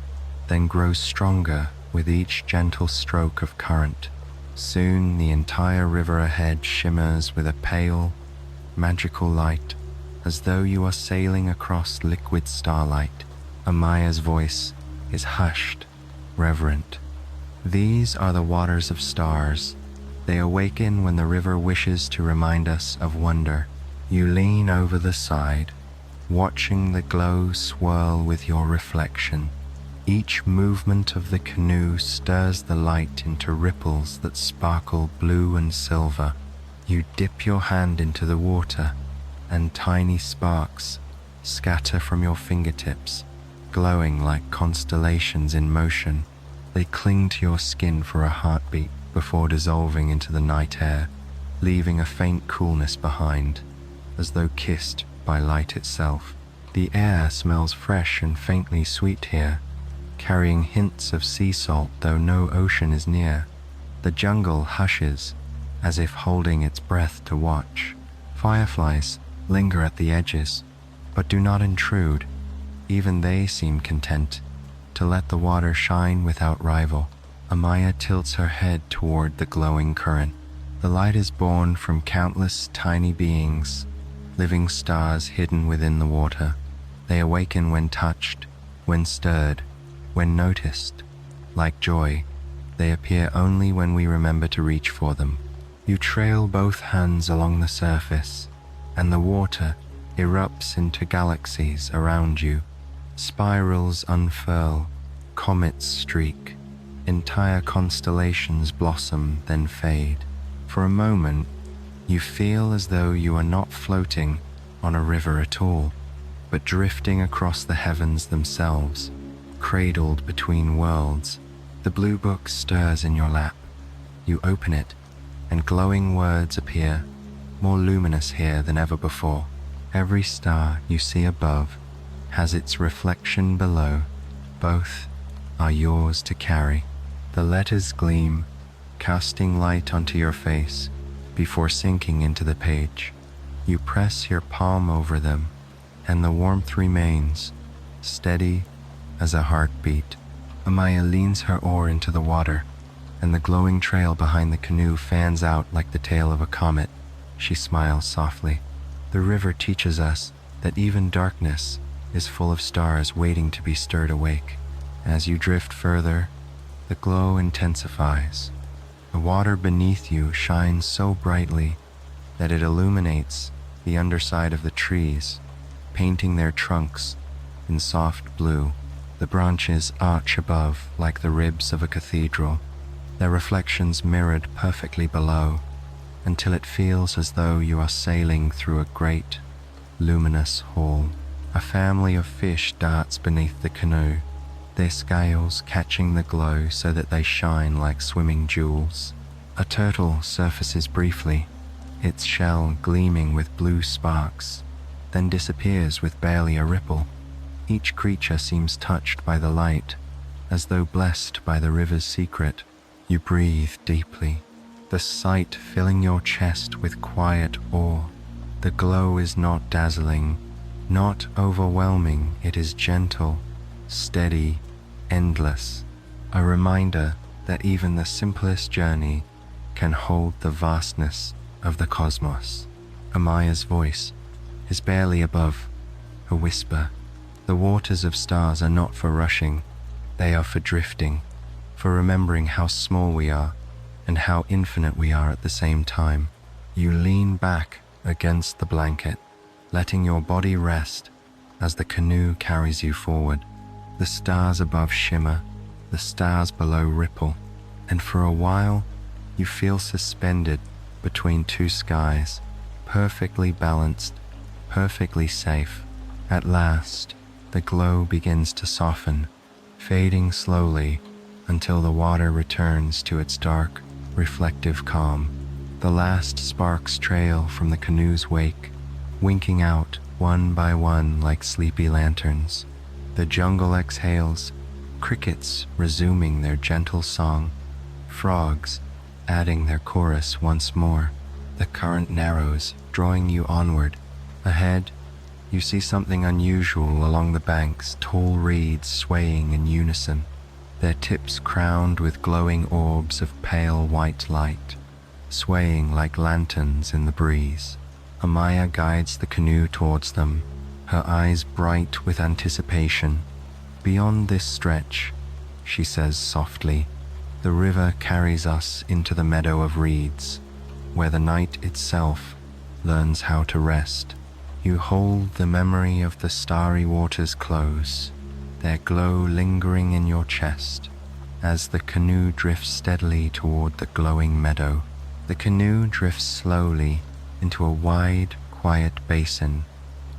[SPEAKER 1] then grows stronger with each gentle stroke of current. Soon the entire river ahead shimmers with a pale, magical light, as though you are sailing across liquid starlight. Amaya's voice is hushed, reverent. These are the waters of stars. They awaken when the river wishes to remind us of wonder. You lean over the side, watching the glow swirl with your reflection. Each movement of the canoe stirs the light into ripples that sparkle blue and silver. You dip your hand into the water, and tiny sparks scatter from your fingertips, glowing like constellations in motion. They cling to your skin for a heartbeat. before dissolving into the night air, leaving a faint coolness behind, as though kissed by light itself. The air smells fresh and faintly sweet here, carrying hints of sea salt though no ocean is near. The jungle hushes, as if holding its breath to watch. Fireflies linger at the edges, but do not intrude. Even they seem content to let the water shine without rival. Amaya tilts her head toward the glowing current. The light is born from countless tiny beings, living stars hidden within the water. They awaken when touched, when stirred, when noticed. Like joy, they appear only when we remember to reach for them. You trail both hands along the surface, and the water erupts into galaxies around you. Spirals unfurl, comets streak, entire constellations blossom, then fade. For a moment, you feel as though you are not floating on a river at all, but drifting across the heavens themselves, cradled between worlds. The blue book stirs in your lap. You open it, and glowing words appear, more luminous here than ever before. Every star you see above has its reflection below. Both are yours to carry. The letters gleam, casting light onto your face before sinking into the page. You press your palm over them, and the warmth remains, steady as a heartbeat. Amaya leans her oar into the water, and the glowing trail behind the canoe fans out like the tail of a comet. She smiles softly. The river teaches us that even darkness is full of stars waiting to be stirred awake. As you drift further, the glow intensifies. The water beneath you shines so brightly that it illuminates the underside of the trees, painting their trunks in soft blue. The branches arch above like the ribs of a cathedral, their reflections mirrored perfectly below, until it feels as though you are sailing through a great, luminous hall. A family of fish darts beneath the canoe, their scales catching the glow so that they shine like swimming jewels. A turtle surfaces briefly, its shell gleaming with blue sparks, then disappears with barely a ripple. Each creature seems touched by the light, as though blessed by the river's secret. You breathe deeply, the sight filling your chest with quiet awe. The glow is not dazzling, not overwhelming. It is gentle, steady, endless, a reminder that even the simplest journey can hold the vastness of the cosmos. Amaya's voice is barely above a whisper. The waters of stars are not for rushing, they are for drifting, for remembering how small we are and how infinite we are at the same time. You lean back against the blanket, letting your body rest as the canoe carries you forward. The stars above shimmer, the stars below ripple, and for a while you feel suspended between two skies, perfectly balanced, perfectly safe. At last, the glow begins to soften, fading slowly until the water returns to its dark, reflective calm. The last sparks trail from the canoe's wake, winking out one by one like sleepy lanterns. The jungle exhales, crickets resuming their gentle song, frogs adding their chorus once more. The current narrows, drawing you onward. Ahead, you see something unusual along the banks, tall reeds swaying in unison, their tips crowned with glowing orbs of pale white light, swaying like lanterns in the breeze. Amaya guides the canoe towards them, her eyes bright with anticipation. Beyond this stretch, she says softly, the river carries us into the meadow of reeds, where the night itself learns how to rest. You hold the memory of the starry waters close, their glow lingering in your chest, as the canoe drifts steadily toward the glowing meadow. The canoe drifts slowly into a wide, quiet basin,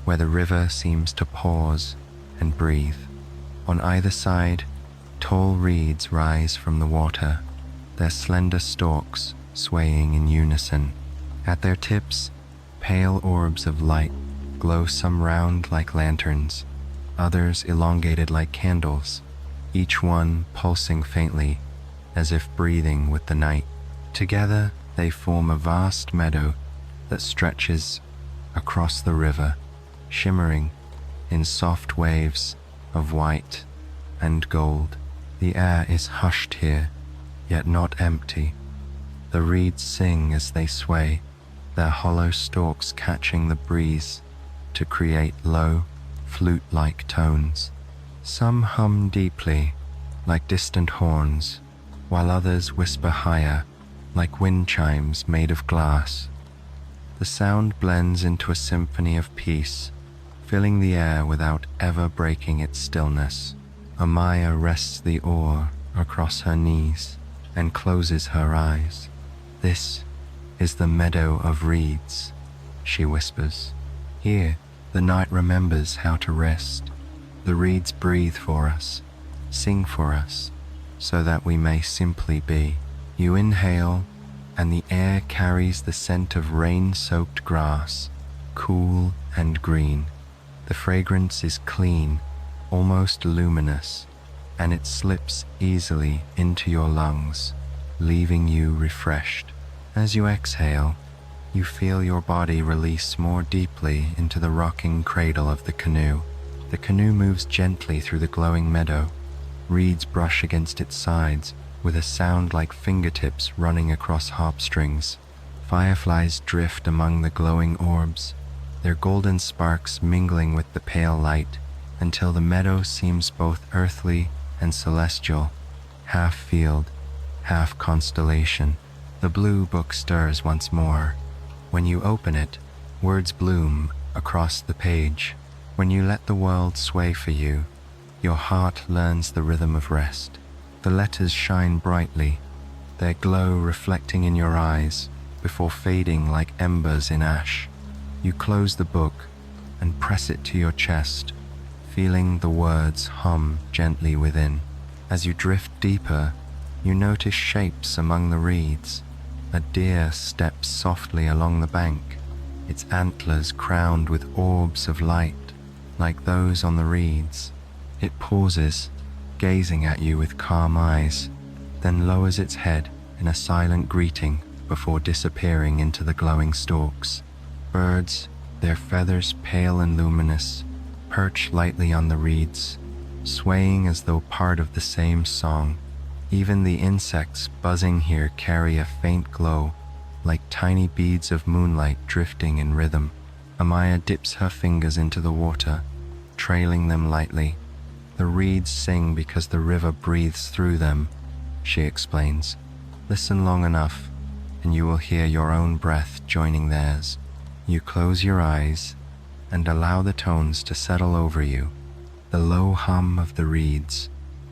[SPEAKER 1] where the river seems to pause and breathe. On either side, tall reeds rise from the water, their slender stalks swaying in unison. At their tips, pale orbs of light glow, some round like lanterns, others elongated like candles, each one pulsing faintly as if breathing with the night. Together they form a vast meadow that stretches across the river, shimmering in soft waves of white and gold. The air is hushed here, yet not empty. The reeds sing as they sway, their hollow stalks catching the breeze to create low, flute-like tones. Some hum deeply, like distant horns, while others whisper higher, like wind chimes made of glass. The sound blends into a symphony of peace, filling the air without ever breaking its stillness. Amaya rests the oar across her knees and closes her eyes. "This is the meadow of reeds," she whispers. "Here, the night remembers how to rest. The reeds breathe for us, sing for us, so that we may simply be." You inhale, and the air carries the scent of rain-soaked grass, cool and green. The fragrance is clean, almost luminous, and it slips easily into your lungs, leaving you refreshed. As you exhale, you feel your body release more deeply into the rocking cradle of the canoe. The canoe moves gently through the glowing meadow. Reeds brush against its sides with a sound like fingertips running across harp strings. Fireflies drift among the glowing orbs, their golden sparks mingling with the pale light until the meadow seems both earthly and celestial, half field, half constellation. The blue book stirs once more. When you open it, words bloom across the page. When you let the world sway for you, your heart learns the rhythm of rest. The letters shine brightly, their glow reflecting in your eyes before fading like embers in ash. You close the book and press it to your chest, feeling the words hum gently within. As you drift deeper, you notice shapes among the reeds. A deer steps softly along the bank, its antlers crowned with orbs of light, like those on the reeds. It pauses, gazing at you with calm eyes, then lowers its head in a silent greeting before disappearing into the glowing stalks. Birds, their feathers pale and luminous, perch lightly on the reeds, swaying as though part of the same song. Even the insects buzzing here carry a faint glow, like tiny beads of moonlight drifting in rhythm. Amaya dips her fingers into the water, trailing them lightly. "The reeds sing because the river breathes through them," she explains. "Listen long enough, and you will hear your own breath joining theirs." You close your eyes and allow the tones to settle over you. The low hum of the reeds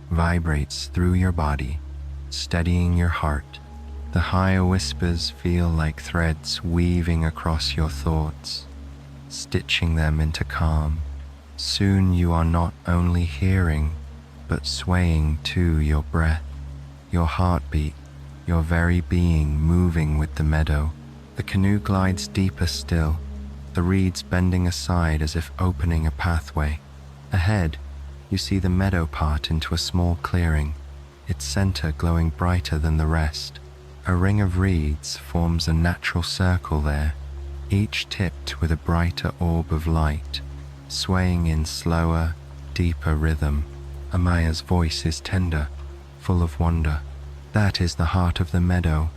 [SPEAKER 1] vibrates through your body, steadying your heart. The higher whispers feel like threads weaving across your thoughts, stitching them into calm. Soon you are not only hearing, but swaying to your breath, your heartbeat, your very being moving with the meadow. The canoe glides deeper still, the reeds bending aside as if opening a pathway. Ahead, you see the meadow part into a small clearing, its center glowing brighter than the rest. A ring of reeds forms a natural circle there, each tipped with a brighter orb of light, swaying in slower, deeper rhythm. Amaya's voice is tender, full of wonder. That is the heart of the meadow.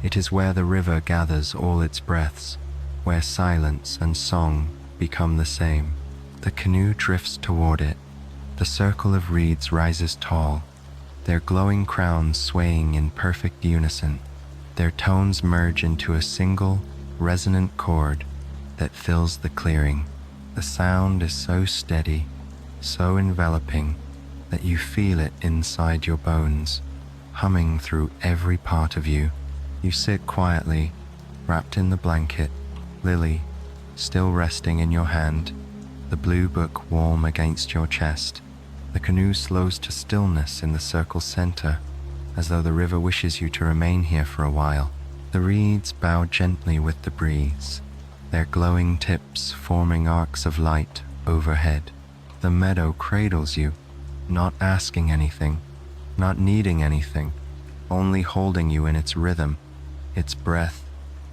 [SPEAKER 1] It is where the river gathers all its breaths, where silence and song become the same. The canoe drifts toward it. The circle of reeds rises tall, their glowing crowns swaying in perfect unison. Their tones merge into a single, resonant chord that fills the clearing. The sound is so steady, so enveloping, that you feel it inside your bones, humming through every part of you. You sit quietly, wrapped in the blanket, Lily still resting in your hand, the blue book warm against your chest. The canoe slows to stillness in the circle's center, as though the river wishes you to remain here for a while. The reeds bow gently with the breeze, their glowing tips forming arcs of light overhead. The meadow cradles you, not asking anything, not needing anything, only holding you in its rhythm, its breath,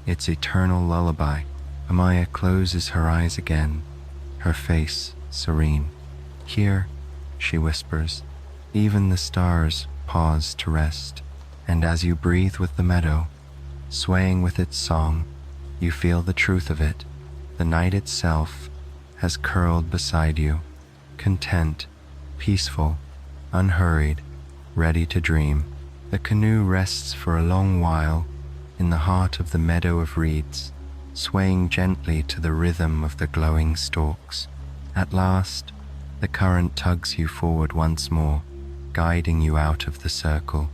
[SPEAKER 1] its eternal lullaby. Amaya closes her eyes again, her face serene. Here, she whispers, even the stars pause to rest, and as you breathe with the meadow, swaying with its song, you feel the truth of it. The night itself has curled beside you, content, peaceful, unhurried, ready to dream. The canoe rests for a long while in the heart of the meadow of reeds, swaying gently to the rhythm of the glowing stalks. At last, the current tugs you forward once more, guiding you out of the circle.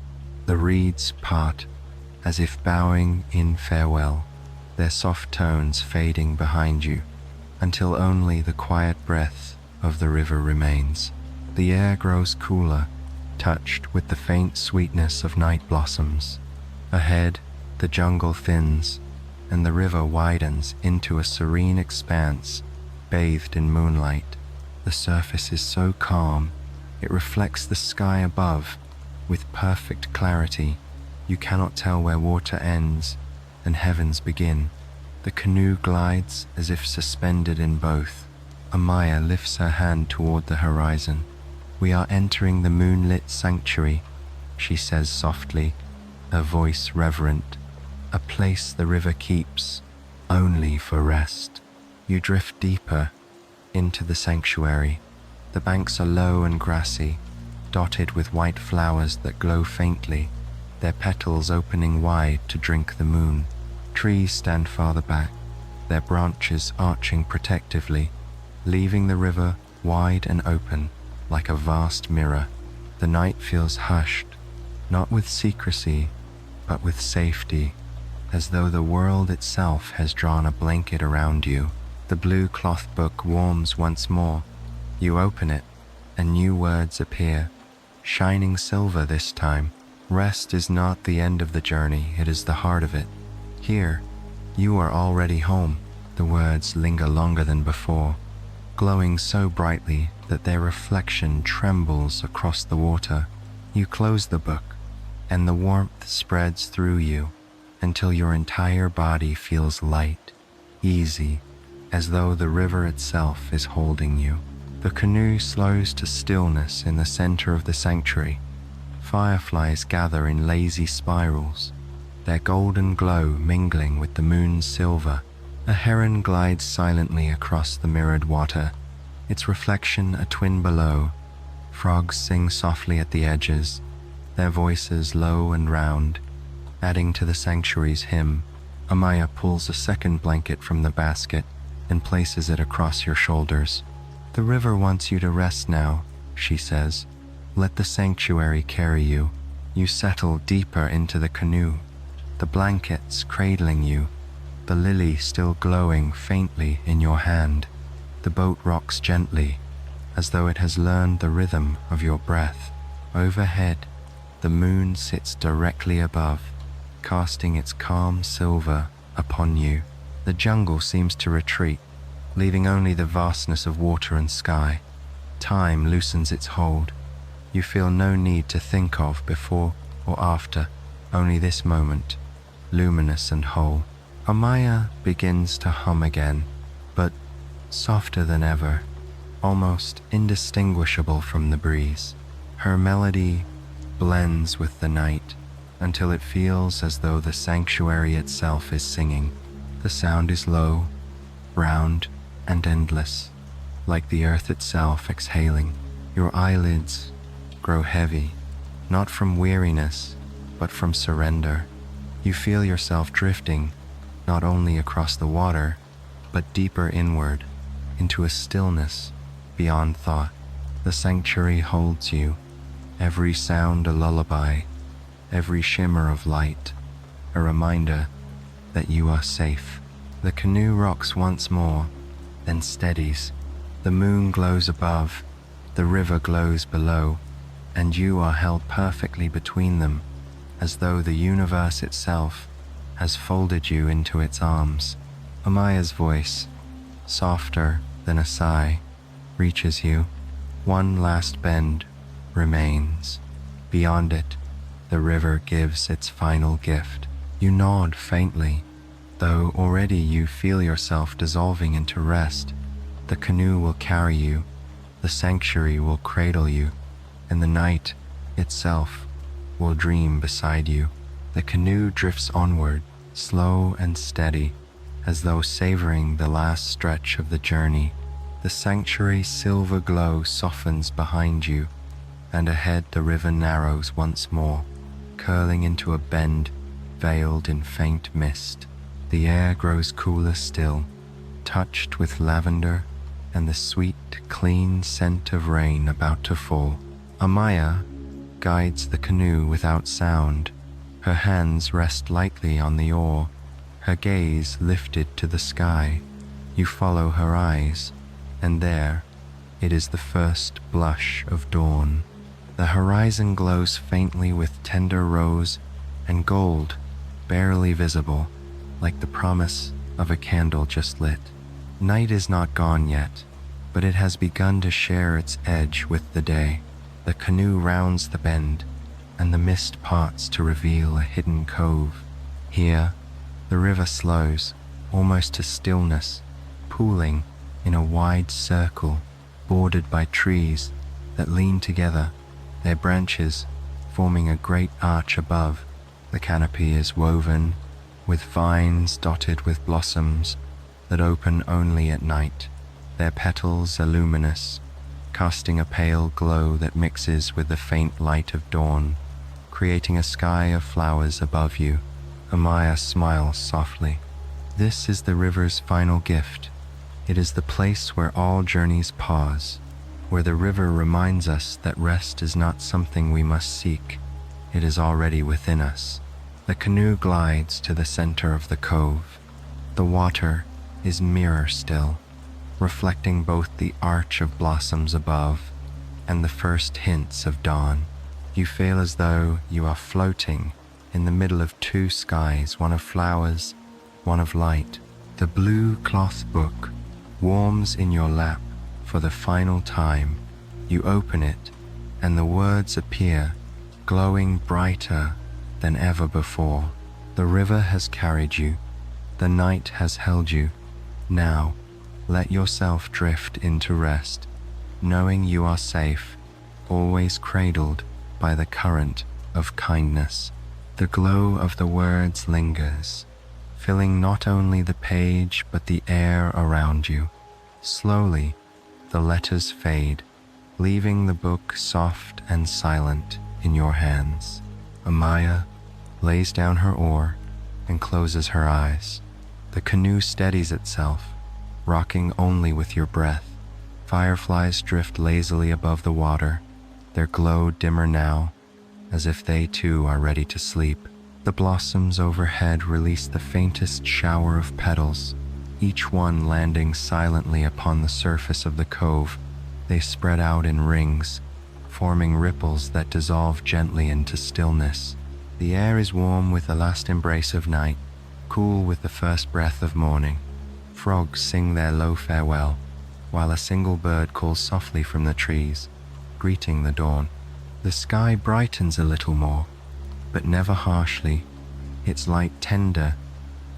[SPEAKER 1] The reeds part, as if bowing in farewell, their soft tones fading behind you, until only the quiet breath of the river remains. The air grows cooler, touched with the faint sweetness of night blossoms. Ahead, the jungle thins, and the river widens into a serene expanse, bathed in moonlight. The surface is so calm, it reflects the sky above with perfect clarity. You cannot tell where water ends and heavens begin. The canoe glides as if suspended in both. Amaya lifts her hand toward the horizon. We are entering the moonlit sanctuary, she says softly, her voice reverent. A place the river keeps only for rest. You drift deeper into the sanctuary. The banks are low and grassy, dotted with white flowers that glow faintly, their petals opening wide to drink the moon. Trees stand farther back, their branches arching protectively, leaving the river wide and open like a vast mirror. The night feels hushed, not with secrecy, but with safety, as though the world itself has drawn a blanket around you. The blue cloth book warms once more. You open it, and new words appear, shining silver this time. Rest is not the end of the journey, it is the heart of it. Here, you are already home. The words linger longer than before, glowing so brightly that their reflection trembles across the water. You close the book, and the warmth spreads through you until your entire body feels light, easy, as though the river itself is holding you. The canoe slows to stillness in the center of the sanctuary. Fireflies gather in lazy spirals, their golden glow mingling with the moon's silver. A heron glides silently across the mirrored water, its reflection a twin below. Frogs sing softly at the edges, their voices low and round, adding to the sanctuary's hymn. Amaya pulls a second blanket from the basket and places it across your shoulders. The river wants you to rest now, she says. Let the sanctuary carry you. You settle deeper into the canoe, the blankets cradling you, the lily still glowing faintly in your hand. The boat rocks gently, as though it has learned the rhythm of your breath. Overhead, the moon sits directly above, casting its calm silver upon you. The jungle seems to retreat, leaving only the vastness of water and sky. Time loosens its hold. You feel no need to think of before or after, only this moment, luminous and whole. Amaya begins to hum again, but softer than ever, almost indistinguishable from the breeze. Her melody blends with the night until it feels as though the sanctuary itself is singing. The sound is low, round, and endless, like the earth itself exhaling. Your eyelids grow heavy, not from weariness, but from surrender. You feel yourself drifting, not only across the water, but deeper inward, into a stillness beyond thought. The sanctuary holds you, every sound a lullaby, every shimmer of light, a reminder that you are safe. The canoe rocks once more, then steadies. The moon glows above, the river glows below, and you are held perfectly between them, as though the universe itself has folded you into its arms. Amaya's voice, softer than a sigh, reaches you. One last bend remains. Beyond it, the river gives its final gift. You nod faintly, though already you feel yourself dissolving into rest. The canoe will carry you, the sanctuary will cradle you, and the night itself will dream beside you. The canoe drifts onward, slow and steady, as though savoring the last stretch of the journey. The sanctuary's silver glow softens behind you, and ahead the river narrows once more, curling into a bend veiled in faint mist. The air grows cooler still, touched with lavender and the sweet, clean scent of rain about to fall. Amaya guides the canoe without sound. Her hands rest lightly on the oar, her gaze lifted to the sky. You follow her eyes, and there it is the first blush of dawn. The horizon glows faintly with tender rose and gold, barely visible, like the promise of a candle just lit. Night is not gone yet, but it has begun to share its edge with the day. The canoe rounds the bend, and the mist parts to reveal a hidden cove. Here, the river slows, almost to stillness, pooling in a wide circle, bordered by trees that lean together, their branches forming a great arch above. The canopy is woven with vines dotted with blossoms that open only at night. Their petals are luminous, casting a pale glow that mixes with the faint light of dawn, creating a sky of flowers above you. Amaya smiles softly. This is the river's final gift. It is the place where all journeys pause, where the river reminds us that rest is not something we must seek. It is already within us. The canoe glides to the center of the cove. The water is mirror still, reflecting both the arch of blossoms above and the first hints of dawn. You feel as though you are floating in the middle of two skies, one of flowers, one of light. The blue cloth book warms in your lap for the final time. You open it, and the words appear, glowing brighter than ever before. The river has carried you. The night has held you. Now, let yourself drift into rest, knowing you are safe, always cradled by the current of kindness. The glow of the words lingers, filling not only the page but the air around you. Slowly, the letters fade, leaving the book soft and silent in your hands. Amaya lays down her oar and closes her eyes. The canoe steadies itself, rocking only with your breath. Fireflies drift lazily above the water, their glow dimmer now, as if they too are ready to sleep. The blossoms overhead release the faintest shower of petals, each one landing silently upon the surface of the cove. They spread out in rings, forming ripples that dissolve gently into stillness. The air is warm with the last embrace of night, cool with the first breath of morning. Frogs sing their low farewell, while a single bird calls softly from the trees, greeting the dawn. The sky brightens a little more, but never harshly, its light tender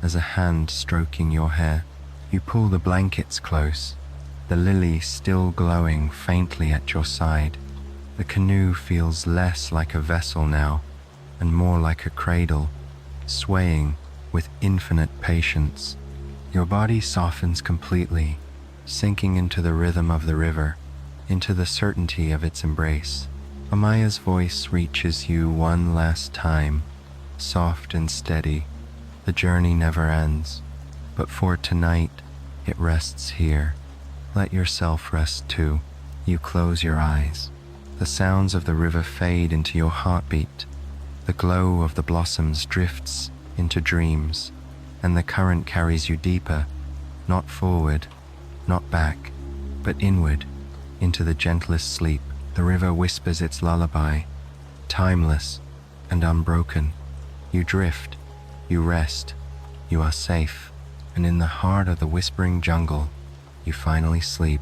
[SPEAKER 1] as a hand stroking your hair. You pull the blankets close, the lily still glowing faintly at your side. The canoe feels less like a vessel now, and more like a cradle, swaying with infinite patience. Your body softens completely, sinking into the rhythm of the river, into the certainty of its embrace. Amaya's voice reaches you one last time, soft and steady. The journey never ends, but for tonight, it rests here. Let yourself rest too. You close your eyes. The sounds of the river fade into your heartbeat. The glow of the blossoms drifts into dreams, and the current carries you deeper, not forward, not back, but inward, into the gentlest sleep. The river whispers its lullaby, timeless, and unbroken. You drift, you rest, you are safe, and in the heart of the whispering jungle, you finally sleep.